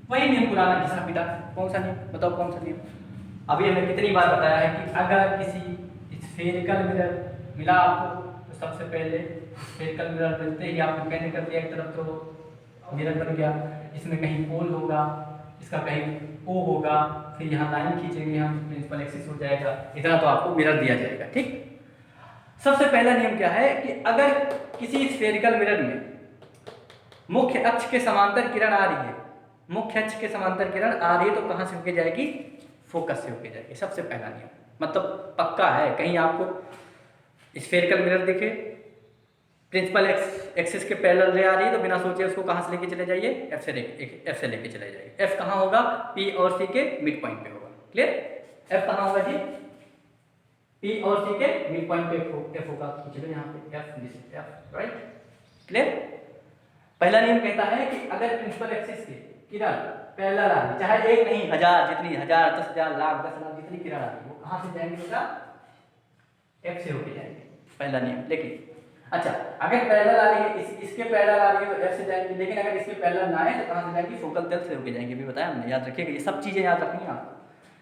वही नियम पुराना घिसा पिटा, कौन सा नियम बताओ, कौन सा नियम? अभी हमने कितनी बार बताया है कि अगर किसी स्फेरिकल मिरर मिला आपको तो सबसे पहले स्फेरिकल मिरर मिलते ही आपने कहने कर दिया एक तरफ तो मिरर बन गया, इसमें कहीं पोल होगा, इसका कहीं ओ होगा, फिर यहाँ लाइन खींचेंगे हम, प्रिंसिपल एक्सिस हो जाएगा, इतना तो आपको मिरर दिया जाएगा, ठीक। सबसे पहला नियम क्या है कि अगर किसी स्फेरिकल मिरर में मुख्य अक्ष के समांतर किरण आ रही है, मुख्य अक्ष के समांतर किरण आ रही है तो कहाँ से होके जाएगी? फोकस से होके जाएगी। सबसे पहला नियम, मतलब पक्का है, कहीं आपको स्फेरिकल मिरर दिखे, प्रिंसिपल एक्सिस के पैरेलल रे आ रही है तो बिना सोचे उसको कहाँ से लेके चले जाइए? एफ से लेके चले जाइए। एफ कहाँ होगा? पी और सी के मिड पॉइंट पे होगा। क्लियर? एफ कहाँ होगा जी? पी और सी के मिड पॉइंट पे एफ होगा। चलो यहाँ पे एफ, राइट? क्लियर? पहला नियम कहता है कि अगर प्रिंसिपल एक्सिस के किरण पैरेलल आ रही, चाहे एक नहीं, 1000, जितनी 1000, 10,000, लाख, 10 लाख, जितनी किरण आ रही है वो कहाँ से जाएंगे बेटा? एफ से होके जाएंगे, पहला नियम। लेकिन अच्छा, अगर पैरेलल आ रही है, इसके पैरेलल आ रही है तो एफ से जाएंगे, लेकिन अगर इसके पैरेलल ना आए तो कहाँ से जाएंगे? फोकल तल से होके जाएंगे। भी बताया हमने, याद रखिएगा, ये सब चीजें याद रखनी है आपको।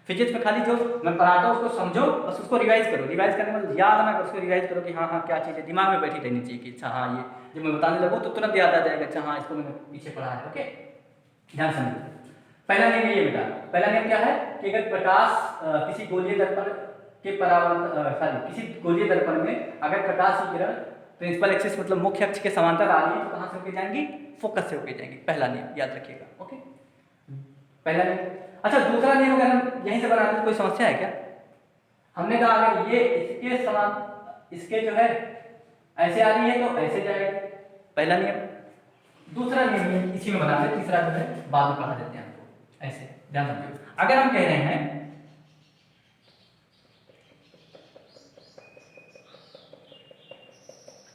फिजिक्स में खाली जो मैं पढ़ाता हूँ उसको समझो, बस उसको रिवाइज करो। रिवाइज करने में याद ना करो, उसको रिवाइज करो कि हाँ हाँ क्या चीज़ है, दिमाग में बैठी रहनी चाहिए कि अच्छा हाँ ये जब मैं बताने लगूँ तो तुरंत याद आ जाएगा, अच्छा हाँ इसको मैंने पीछे पढ़ा है। ओके, ध्यान समझो। पहला नियम ये बेटा, पहला नियम क्या है कि अगर प्रकाश किसी गोलीय दर्पण के परावर्तन किसी गोलीय दर्पण में अगर प्रकाश की किरण प्रिंसिपल एक्सिस मतलब मुख्य अक्ष के समांतर आ रही है तो कहाँ से होके जाएंगी? फोकस से होके जाएंगी। पहला नियम याद रखिएगा। ओके, पहला नियम। अच्छा, दूसरा नियम अगर हम यहीं से बनाते तो कोई समस्या है क्या? हमने कहा अगर ये इसके समान, इसके जो है ऐसे आ रही है तो ऐसे जाएगा, पहला नियम। दूसरा नियम इसी में बनाते, तीसरा जो है बाद में पढ़ा देते हैं आपको, ऐसे ध्यान रखिए। अगर हम कह रहे हैं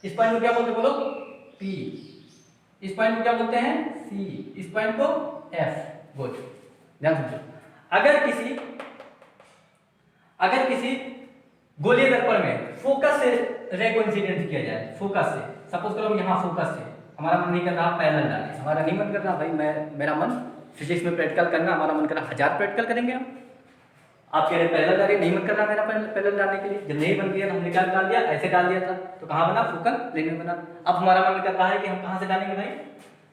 इस पॉइंट को क्या बोलते बोलो? P, इस पॉइंट को क्या बोलते हैं? C, इस पॉइंट को F, गुड, ध्यान समझो। अगर किसी गोलीय दर्पण में फोकस से रे को इंसिडेंट किया जाए, फोकस से, सपोज करो यहाँ फोकस से, हमारा मन नहीं कर रहा पैरेलल डालने, हमारा नहीं मन कर रहा भाई, मेरा मन फिजिक्स में प्रैक्टिकल करना, हमारा मन कर रहा 1000 प्रैक्टिकल करेंगे हम। आप कह रहे पैरेलल डालिए, नहीं मन कर रहा मेरा पैरेलल डालने के लिए, जब नहीं बन गया हमने क्या डाल दिया? ऐसे डाल दिया था, तो कहाँ बना? फोकल प्लेन में बना। अब हमारा मन कर रहा है कि हम कहाँ से डालेंगे भाई?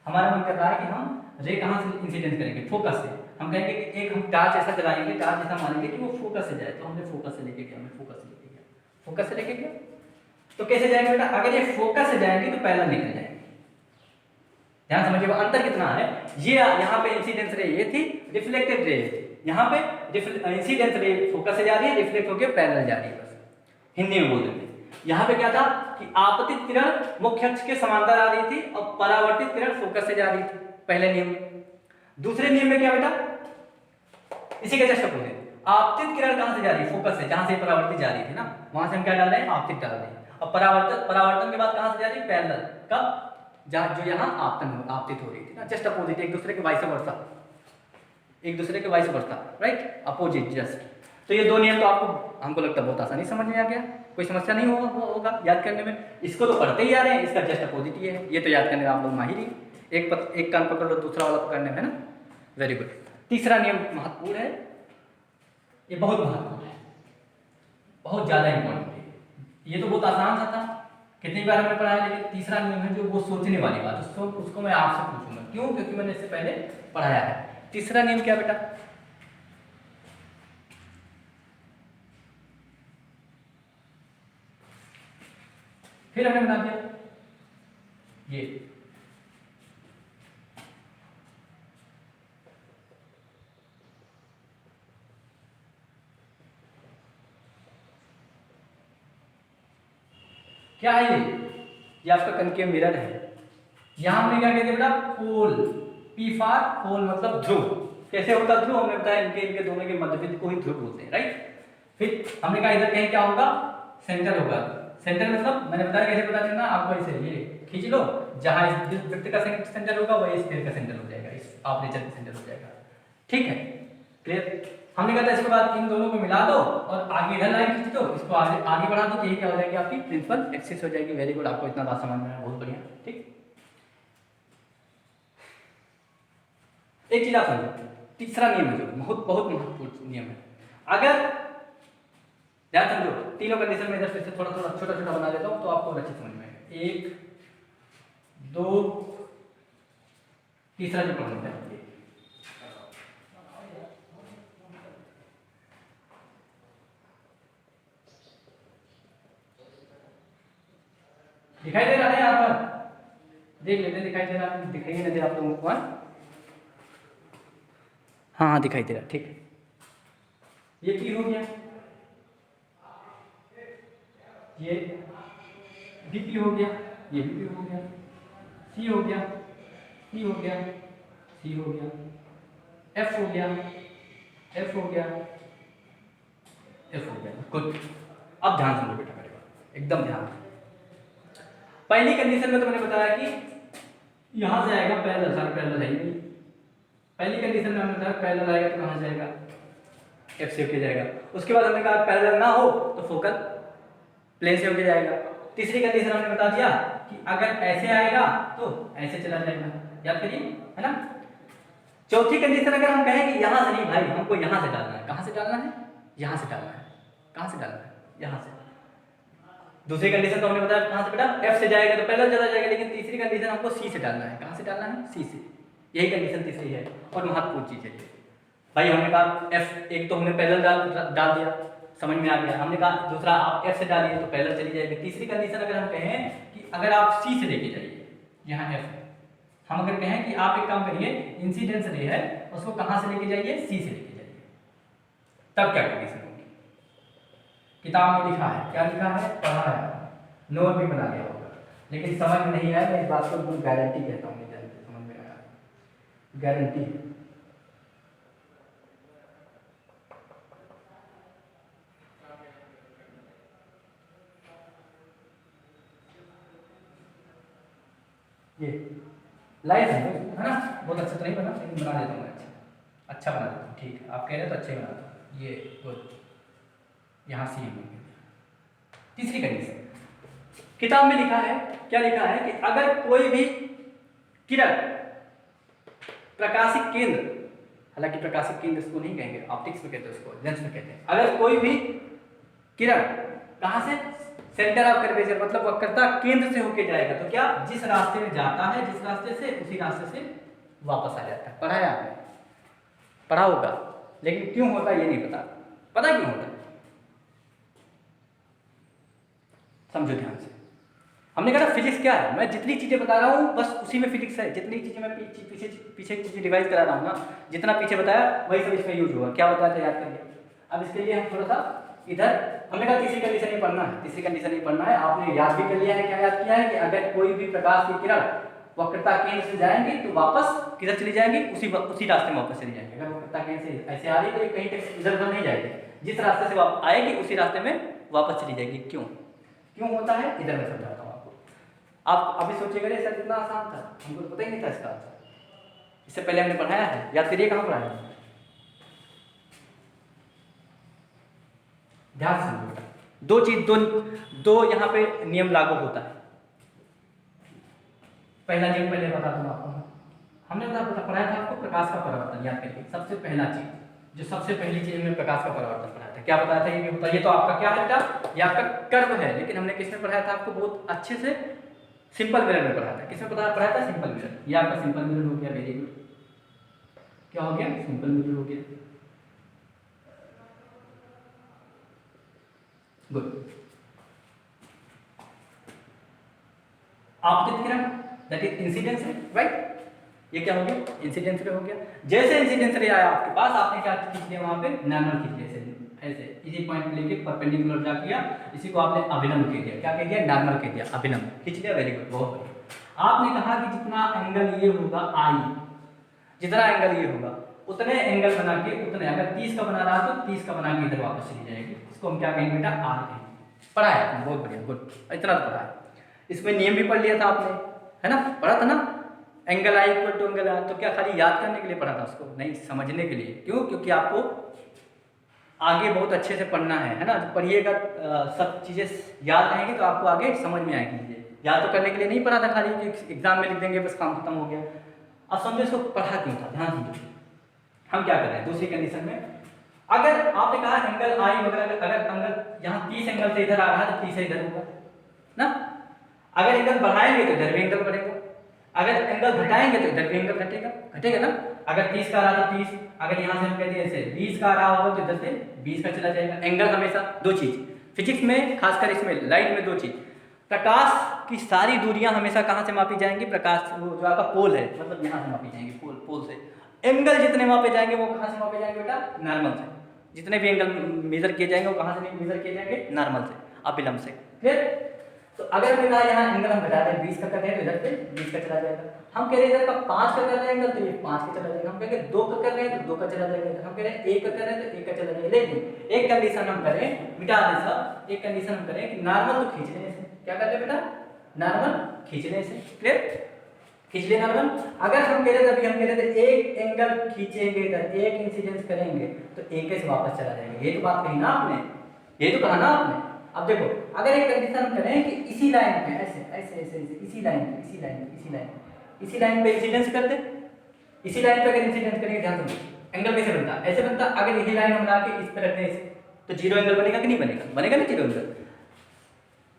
हमारा मन कर रहा है कि हम रे कहाँ से इंसिडेंट करेंगे? फोकस से। हम कहेंगे कि एक हम टार्च ऐसा जलाएंगे, टार्च ऐसा मानेंगे कि वो फोकस से जाए, तो हमने फोकस से लेके गया, फोकस से लेके गया। तो कैसे जाएंगे बेटा? अगर ये फोकस से जाएंगे तो पैरेलल निकल जाएंगे। ध्यान समझिए, अंतर कितना है। ये यहाँ पे इंसिडेंस रे ये थी, रिफ्लेक्टेड रे थी, यहाँ पे इंसिडेंस रे फोकस से जा रही है, रिफ्लेक्ट होकर पैरेलल जा रही है। बस हिंदी में बोल देंगे। यहाँ पे क्या था कि आपतित किरण मुख्य अक्ष के समांतर आ रही थी और परावर्तित किरण फोकस से जा रही थी, पहले नियम में। दूसरे नियम में क्या बेटा? इसी का जस्ट अपोजिट, आपतित किरण कहाँ से जा रही है? फोकस से, जहां से परावर्तित जा रही थी ना, वहां से हम क्या डाल रहे हैं? आपतित डाल रहे हैं। और परावर्तन के बाद कहां से जा रही है? पैरेलल। कब? जहां जो यहाँ आपतित हो रही थी ना, जस्ट अपोजिट, एक दूसरे के वाइस वर्सा, एक दूसरे के vice versa, right? Opposite just. तो ये दो नियम तो आपको हमको लगता है बहुत आसानी से समझ में आ गया, कोई समस्या नहीं होगा याद करने में। इसको तो पढ़ते ही आ रहे हैं, इसका जस्ट अपोजिट ही है, ये तो याद करने में आप लोग माहिर ही। एक कान पकड़ लो, दूसरा वाला पकड़ने में, है ना। Very good. तीसरा नियम महत्वपूर्ण है, ये बहुत महत्वपूर्ण है, बहुत ज़्यादा इंपॉर्टेंट है। ये तो बहुत आसान सा था, कितनी बार हमने पढ़ा है, लेकिन तीसरा नियम है जो वो सोचने वाली बात, उसको मैं आपसे पूछूंगा। क्यों? क्योंकि मैंने इससे पहले पढ़ाया है। तीसरा नियम क्या बेटा? फिर हमने बना दिया ये, क्या है ये आपका कनकेव मिरर है। यहां हमने क्या कहते हैं बेटा? पोल। पी फॉर पोल मतलब ध्रुव। कैसे होता ध्रुव? हमने बताया इनके दोनों के मध्यबिंदु को ही ध्रुव बोलते हैं, राइट। फिर हमने कहा इधर कहीं क्या होगा? सेंटर होगा। सेंटर मतलब मैंने बताया कैसे पता चलना आपको, ऐसे ये खींच लो, जहां इस वृत्त का सेंटर होगा वही स्फीयर का सेंटर हो जाएगा, इस आर्मेचर का सेंटर हो जाएगा। ठीक है, क्लियर। हमने कहा था इसके बाद इन दोनों को मिला दो और आगे इधर लाइन खींच दो, इसको आगे आगे बढ़ा दो, यही क्या हो जाएगी? आपकी प्रिंसिपल एक्सिस हो जाएगी। वेरी गुड, आपको इतना बात समझ में आया, बहुत बढ़िया। ठीक, एक चीज आप समझो, तीसरा नियम है जो बहुत बहुत महत्वपूर्ण नियम है। अगर ध्यान समझो, तीनों कंडीशन में इधर से थोड़ा थोड़ा छोटा छोटा बना देता हूं तो आपको अच्छे समझ में आएगा। 1 2, तीसरा जो पढ़ना है दिखाई दे रहा है, यहाँ पर देख लेते, दिखाई दे रहा है? दिखाई नहीं दे रहा आप लोगों को? हाँ हाँ दिखाई दे रहा है, ठीक है। ये की हो गया, ये बी पी हो गया, ये बी पी हो गया, सी हो गया, सी हो गया, सी हो गया, एफ हो गया, एफ हो गया, एफ हो गया। गुड। अब ध्यान समझो बेटा मेरे बात, एकदम ध्यान। पहली कंडीशन में तो मैंने बताया कि यहां से आएगा पैरेलल, सारे पैरेलल है ही नहीं। पहली कंडीशन में हमने बताया पैरेलल आएगा तो कहां जाएगा? एफ से होके जाएगा। उसके बाद हमने कहा पैरेलल ना हो तो फोकल प्लेन से होके जाएगा। तीसरी कंडीशन हमने बता दिया कि अगर ऐसे आएगा तो ऐसे चला जाएगा, याद करिए, है ना। चौथी कंडीशन अगर हम कहें कि यहां से नहीं भाई, हमको यहां से डालना है। कहां से डालना है? यहां से डालना है। कहां से डालना है? यहां से। दूसरी कंडीशन तो हमने बताया कहां से बेटा? एफ से जाएगा तो पैरेलल चला जाएगा, लेकिन तीसरी कंडीशन हमको सी से डालना है। कहां से डालना है? सी से। यही कंडीशन तीसरी है और महत्वपूर्ण चीज है भाई। हमने कहा एफ, एक तो हमने पैरेलल डाल दिया, समझ में आ गया। हमने कहा दूसरा आप एफ से डालिए तो पैरेलल चली जाएगी। तीसरी कंडीशन अगर हम कहें कि अगर आप सी से लेके जाइए, यहाँ एफ, हम अगर कहें कि आप एक काम करिए, इंसिडेंस रे है उसको कहाँ से लेके जाइए? सी से लेके जाइए, तब क्या कंडीशन होगी? किताब में लिखा है, क्या लिखा है? पढ़ा है, नोट भी बना लिया होगा, लेकिन समझ में नहीं आया। मैं इस बात को एकदम गारंटी कहता हूँ, समझ में आया, गारंटी। ये लाइव है ना, बहुत अच्छा तो नहीं बना, लेकिन बना देता हूँ मैं, अच्छा बना देता हूँ। ठीक है, आप कह रहे हो तो अच्छे बना दो। ये गुड, यहाँ सी है। तीसरी कंडीशन किताब में लिखा है, क्या लिखा है कि अगर कोई भी किरण प्रकाशिक केंद्र, हालांकि प्रकाशिक केंद्र इसको नहीं कहेंगे, ऑप्टिक्स में कहते हैं उसको, लेंस में कहते हैं। अगर कोई भी किरण कहाँ से? सेंटर ऑफ कर्वेचर मतलब वक्रता केंद्र से होके जाएगा तो क्या? जिस रास्ते में जाता है, जिस रास्ते से, उसी रास्ते से वापस आ जाता है। पढ़ा है आपने? पढ़ा होगा, लेकिन क्यों होता है ये नहीं पता। पता क्यों होता है? समझो ध्यान से। हमने कहा फिजिक्स क्या है, मैं जितनी चीजें बता रहा हूँ बस उसी में फिजिक्स है। जितनी चीजें मैं पीछे पीछे चीजें रिवाइज करा रहा हूँ ना, जितना पीछे बताया वही सब इसमें यूज हुआ। क्या बताया था याद करिए। अब इसके लिए हम थोड़ा सा इधर, हमने कहा तीसरी कंडीशन नहीं पढ़ना है, तीसरी कंडीशन नहीं पढ़ना है। आपने याद भी कर लिया है, क्या याद किया है कि अगर कोई भी प्रकाश की किरण वक्रता केंद्र से जाएंगी तो वापस किधर चली जाएंगी? उसी रास्ते में वापस चली जाएंगी। अगर वक्रता केंद्र से ऐसे आ रही तो कहीं इधर उधर नहीं जाएगी, जिस रास्ते से आएगी उसी रास्ते में वापस चली जाएगी। क्यों क्यों होता है? इधर मैं समझाता हूँ आपको। आप अभी सोचिएगा सर इतना आसान था, हमको तो पता ही नहीं था इसका आंसर। इससे पहले हमने पढ़ाया है, याद करिए कहाँ पढ़ाया है। ध्यान से समझो बेटा, दो चीज दो यहाँ पे नियम लागू होता है। पहला नियम पहले बता दूं आपको, हमने पढ़ाया था आपको प्रकाश का परावर्तन, याद करिए सबसे पहला चीज, जो सबसे पहली चीज हमने प्रकाश का परावर्तन पढ़ाया था, क्या बताया था ये भी होता है। ये तो आपका क्या है बेटा, ये आपका कर्व है, लेकिन हमने किस में पढ़ाया था आपको, बहुत अच्छे से सिंपल मिरर में पढ़ाया था। किसमें पढ़ाया था, सिंपल मिरर। ये आपका सिंपल मिरर हो गया, वेरी गुड। क्या हो गया, सिंपल मिरर हो गया, गुड। आपतित किरण that is incidence ray, right. ये क्या हो गया, इंसिडेंस रे हो गया। जैसे इंसिडेंस रे आया आपके पास, आपने क्या खींच लिया, वहां पे नॉर्मल खींच लिया, ऐसे इसी पॉइंट पे लेके परपेंडिकुलर जा किया, इसी को आपने अभिलंब कह दिया। क्या कह दिया, नॉर्मल कह दिया, अभिलंब खींच लिया, वेरी गुड, बहुत बढ़िया। आपने कहा कि जितना एंगल ये होगा आई, जितना एंगल ये होगा उतने एंगल बना के, उतने अगर 30 का बना रहा तो 30 का बना के इधर वापस चली जाएगी। इसको हम क्या कहेंगे बेटा, आर कहेंगे। पढ़ा है आपने, बहुत बढ़िया, गुड, इतना तो पढ़ा है। इसमें नियम भी पढ़ लिया था आपने, है ना, पढ़ा था ना, angle I equal to angle R. तो क्या खाली याद करने के लिए पढ़ा था उसको, नहीं, समझने के लिए। क्यों, क्योंकि आपको आगे बहुत अच्छे से पढ़ना है ना। पढ़िएगा, सब चीज़ें याद रहेंगी तो आपको आगे समझ में आएगी। याद तो करने के लिए नहीं पढ़ा था खाली, एग्जाम में लिख देंगे बस, काम खत्म हो गया। अब समझो इसको पढ़ा क्यों था, ध्यान समझो। हम क्या कर रहे हैं, दूसरी कंडीशन में अगर आपने कहा एंगल आई वगैरह, अगर एंगल यहाँ 30 एंगल से इधर आ रहा है तो 30 से इधर होगा ना। अगर एंगल बढ़ाएंगे तो इधर भी एंगल बढ़ेगा, अगर एंगल घटाएंगे तो इधर भी एंगल घटेगा, घटेगा ना। अगर 30 का आ रहा तो 30, अगर यहाँ से हम कह दिए ऐसे 20 का आ रहा होगा तो इधर से 20 का चला जाएगा। एंगल हमेशा दो चीज, फिजिक्स में खासकर इसमें लाइट में दो चीज, प्रकाश की सारी दूरियां हमेशा कहाँ से मापी जाएंगी, प्रकाश जो आपका पोल है, मतलब यहाँ से मापी जाएंगी, पोल से। एंगल जितने मापे जाएंगे वो कहाँ से मापे जाएंगे बेटा, नॉर्मल से। जितने भी एंगल मेजर किए जाएंगे वो कहाँ से मेजर किए जाएंगे, नॉर्मल से, अभिलंब से। फिर तो अगर मैं कहा यहाँ एंगल हम घटा दें 20 का कर रहे हैं तो इधर पे 20 का चला जाएगा। हम कह रहे हैं इधर का 5 का कर रहे हैं एंगल तो ये 5 का चला जाएगा। हम कह रहे हैं 2 का कर रहे हैं तो 2 का चला जाएगा। हम कह रहे हैं 1 का कर रहे हैं तो 1 का चला जाएगा। लेकिन एक कंडीशन हम करें, मिटा दें सब, एक कंडीशन हम करें कि नॉर्मल तो खींच लें इसे। क्या कर ले बेटा, नॉर्मल खींच लें इसे। क्लियर, खींच लें नॉर्मल। अगर हम कह रहे थे, अभी हम कह रहे थे एक एंगल खींचेंगे इधर, एक इंसिडेंस करेंगे तो एक से वापस चला जाएगा। ये तो बात कही ना आपने, ये तो कहा ना आपने। अब देखो, अगर एक कंडीशन करें कि इसी लाइन पे ऐसे ऐसे ऐसे ऐसे इसी लाइन पे इसी लाइन पे इसी लाइन पे इसी लाइन पे इंसिडेंस कर दे, इसी लाइन पे अगर इंसिडेंस करेंगे, ध्यान समझो एंगल कैसे बनता है, ऐसे बनता। अगर यही लाइन हम ला के इस पे रखते हैं तो जीरो एंगल बनेगा कि नहीं बनेगा, बनेगा ना जीरो एंगल।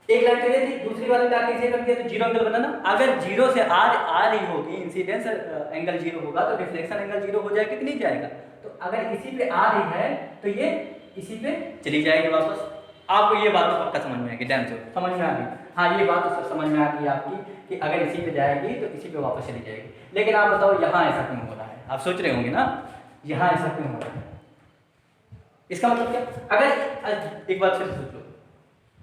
एक लाइन चाहिए थी, दूसरी वाली ला के इसे रख दिया तो जीरो एंगल बना ना। अगर जीरो से आर आ रही होगी, इंसिडेंस एंगल जीरो होगा तो रिफ्लेक्शन एंगल जीरो हो जाएगा कि नहीं जाएगा। तो अगर इसी पे आ रही है तो ये इसी पे चली जाएगी वापस। आपको ये बात तो पक्का समझ में आएगी, डैम से समझ में आ गई। हाँ, ये बात तो समझ में आ गई आपकी कि अगर इसी पे जाएगी तो इसी पे वापस चली जाएगी। लेकिन आप बताओ यहाँ ऐसा क्यों हो रहा है, आप सोच रहे होंगे ना यहाँ ऐसा क्यों हो रहा है। इसका मतलब क्या, अगर एक बात फिर सोच लो,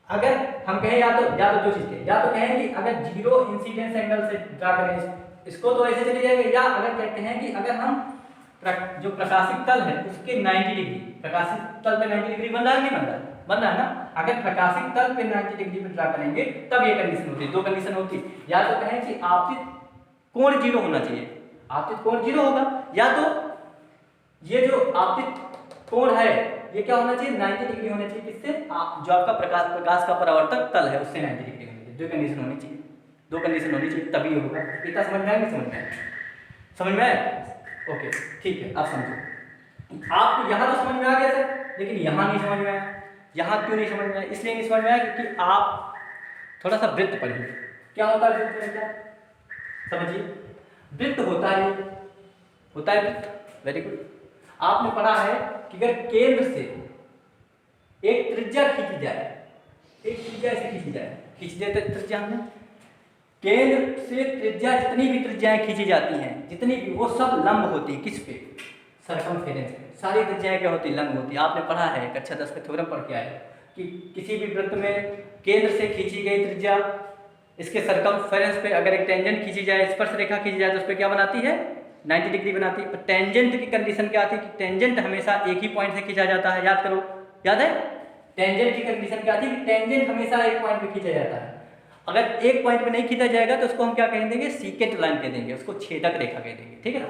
अगर हम कहें या तो दो चीज के, या तो कहें कि अगर जीरो इंसिडेंस एंगल से ड्रा करें इसको तो ऐसे चली जाएगी, या अगर कहते हैं कि अगर हम जो प्रकाशित तल है उसके 90 डिग्री, प्रकाशित तल पे 90 डिग्री बन रहा है, नहीं बन रहा है, बन रहा है ना। अगर प्रकाशित तल पे 90 डिग्री पे ड्रा करेंगे तब ये कंडीशन होती है। दो कंडीशन होती है, या तो कहें कि आपतित कोण जीरो होना चाहिए, आपतित कोण जीरो होगा, या तो ये जो आपतित कोण है ये क्या होना चाहिए, 90 डिग्री होना चाहिए। किससे, जो आपका प्रकाश का परावर्तक तल है उससे 90 डिग्री होनी चाहिए। दो कंडीशन होनी चाहिए, दो कंडीशन होनी चाहिए तभी होगा। इतना समझ में आया, नहीं समझ में आया, समझ में आया, ओके ठीक है। आप समझो, आपको यहाँ तो समझ में आ गया सर, लेकिन यहाँ नहीं समझ में आया। यहाँ क्यों नहीं समझ में आया, इसलिए नहीं समझ में आया क्योंकि आप थोड़ा सा वृत्त पढ़िए। क्या होता है वृत्त में, क्या समझिए, वृत्त होता है वृत्त, वेरी गुड। आपने पढ़ा है कि अगर केंद्र से एक त्रिज्या खींची जाए, एक त्रिज्या ऐसे खींची जाए, खींच देते त्रिज्या हमने, केंद्र से त्रिज्या जितनी भी त्रिज्याएं खींची जाती हैं, जितनी भी, वो सब लंब होती है किस पे, सरकमफेरेंस पे। सारी त्रिज्याएं क्या होती है, लंब होती है। आपने पढ़ा है, कक्षा 10 का थ्योरम पढ़ के आए कि किसी भी वृत्त में केंद्र से खींची गई त्रिज्या इसके सरकमफेरेंस पे अगर एक टेंजेंट खींची जाए, स्पर्श रेखा खींची जाए तो उस पर क्या बनाती है, 90 डिग्री बनाती है। पर टेंजेंट की कंडीशन क्या आती है कि टेंजेंट हमेशा एक ही पॉइंट से खींचा जाता है। याद करो, याद है, टेंजेंट की कंडीशन क्या आती है कि टेंजेंट हमेशा एक पॉइंट पे खींचा जाता है। अगर एक पॉइंट पे नहीं खींचा जाएगा तो उसको हम क्या कह देंगे, सीकेंट लाइन कह देंगे, उसको छेदक रेखा कह देंगे। ठीक है ना,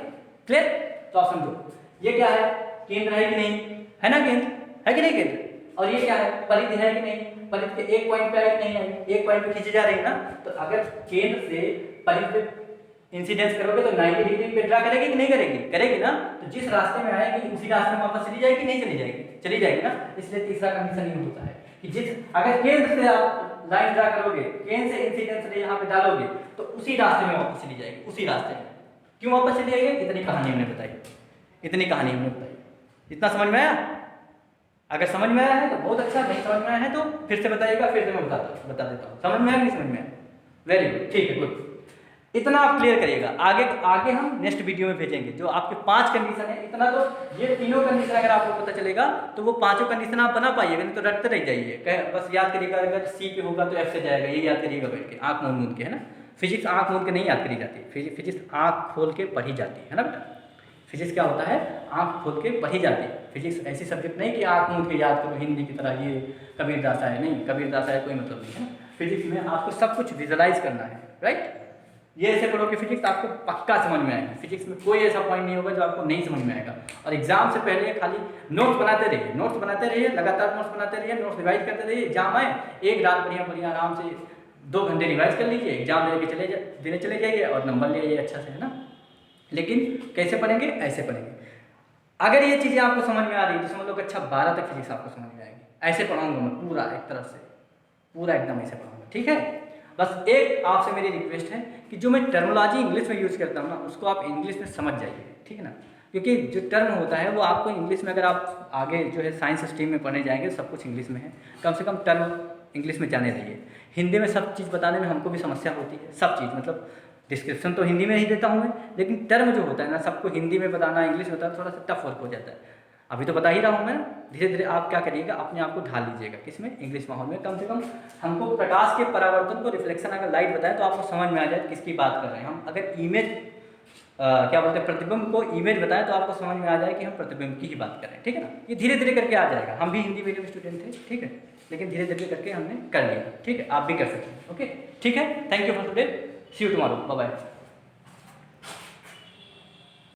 क्लियर। तो आप समझो ये क्या है, केंद्र है कि नहीं है ना, केंद्र है कि नहीं केंद्र। और ये क्या है, परिधि है कि नहीं, परिधि के एक पॉइंट पे है कि नहीं है, एक पॉइंट पे खींची जा रही है ना, तो अगर केंद्र से परिधि पे इंसिडेंस करोगे तो 90 डिग्री पे ड्रा करेगी कि नहीं करेगी, करेगी ना। तो जिस रास्ते में आएगी उसी रास्ते में वापस चली जाएगी, नहीं चली जाएगी, चली जाएगी ना। इसलिए तीसरा कंडीशन ये होता है कि जिस अगर केंद्र से आप लाइन ड्रा करोगे, केंद्र से इंसिडेंस रे यहाँ पे डालोगे तो उसी रास्ते में वापस चली जाएगी, उसी रास्ते में। क्यों वापस चली जाएगी, इतनी कहानी हमने बताई, इतनी कहानी हमने बताई। इतना समझ में आया? अगर समझ में आया है तो बहुत अच्छा, नहीं समझ में आया है तो फिर से बताइएगा, फिर से मैं बता देता हूँ। समझ में आया नहीं समझ में आया? वेरी गुड, ठीक है, गुड। इतना आप क्लियर करिएगा। आगे आगे हम नेक्स्ट वीडियो में भेजेंगे जो आपके 5 कंडीशन है। इतना तो ये तीनों कंडीशन अगर आपको पता चलेगा तो वो 5 कंडीशन आप बना पाइएगा, नहीं तो रटते रह जाइए। बस याद करिएगा, अगर सी पे होगा तो एफ से जाएगा, ये याद करिएगा बैठ के, आँख मूंद के, है ना। फिजिक्स आँख मूंद के नहीं याद करी जाती, फिजिक्स आँख खोल के पढ़ी जाती है ना बेटा। फिजिक्स क्या होता है, आँख खोल के पढ़ी जाती है। फिजिक्स ऐसी सब्जेक्ट नहीं कि आँख मूंद के याद करो हिंदी की तरह, ये कबीर दासा है, नहीं, कबीर दासा है कोई मतलब नहीं है ना। फिजिक्स में आपको सब कुछ विजुअलाइज करना है, राइट। ये ऐसे पढ़ोगे फिजिक्स आपको पक्का समझ में आएगा। फिजिक्स में कोई ऐसा पॉइंट नहीं होगा जो आपको नहीं समझ में आएगा। और एग्जाम से पहले खाली नोट्स बनाते रहिए, नोट्स बनाते रहिए, लगातार नोट्स बनाते रहिए, नोट्स रिवाइज करते रहिए। एग्जाम आए, एक रात बढ़िया बढ़िया आराम से 2 घंटे रिवाइज कर लीजिए, एग्जाम देने चले जाइए और नंबर ले आइए अच्छा से, है ना। लेकिन कैसे पढ़ेंगे, ऐसे पढ़ेंगे। अगर ये चीज़ें आपको समझ में आ रही है तो समझ लो कि अच्छा 12 तक फिजिक्स आपको समझ में आएगी। ऐसे पढ़ाऊंगा मैं पूरा, एक तरफ से पूरा एकदम ऐसे पढ़ाऊंगा, ठीक है। बस एक आपसे मेरी रिक्वेस्ट है कि जो मैं टर्मोलॉजी इंग्लिश में यूज़ करता हूँ ना, उसको आप इंग्लिश में समझ जाइए, ठीक है ना। क्योंकि जो टर्म होता है वो आपको इंग्लिश में, अगर आप आगे जो है साइंस स्ट्रीम में पढ़ने जाएंगे सब कुछ इंग्लिश में है, कम से कम टर्म इंग्लिश में जाने रहिए। हिंदी में सब चीज़ बताने में हमको भी समस्या होती है, सब चीज़ मतलब डिस्क्रिप्शन तो हिंदी में ही देता हूँ मैं, लेकिन टर्म जो होता है ना सबको हिंदी में बताना, इंग्लिश में बताना थोड़ा सा टफ वर्क हो जाता है। अभी तो बता ही रहा हूँ मैं, धीरे धीरे आप क्या करिएगा, अपने आप को ढाल लीजिएगा किसमें, इंग्लिश माहौल में। कम से कम हमको प्रकाश के परावर्तन को, रिफ्लेक्शन अगर लाइट बताए तो आपको समझ में आ जाए किसकी बात कर रहे हैं हम। अगर इमेज क्या बोलते हैं, प्रतिबिंब को इमेज बताएं तो आपको समझ में आ जाए कि हम प्रतिबिंब की ही बात कर रहे हैं, ठीक है ना। ये धीरे धीरे करके आ जाएगा। हम भी हिंदी मीडियम स्टूडेंट थे, ठीक है, लेकिन धीरे धीरे करके हमने कर लिया, ठीक है। आप भी कर सकते हैं, ओके, ठीक है। Thank you for today, see you tomorrow, bye bye.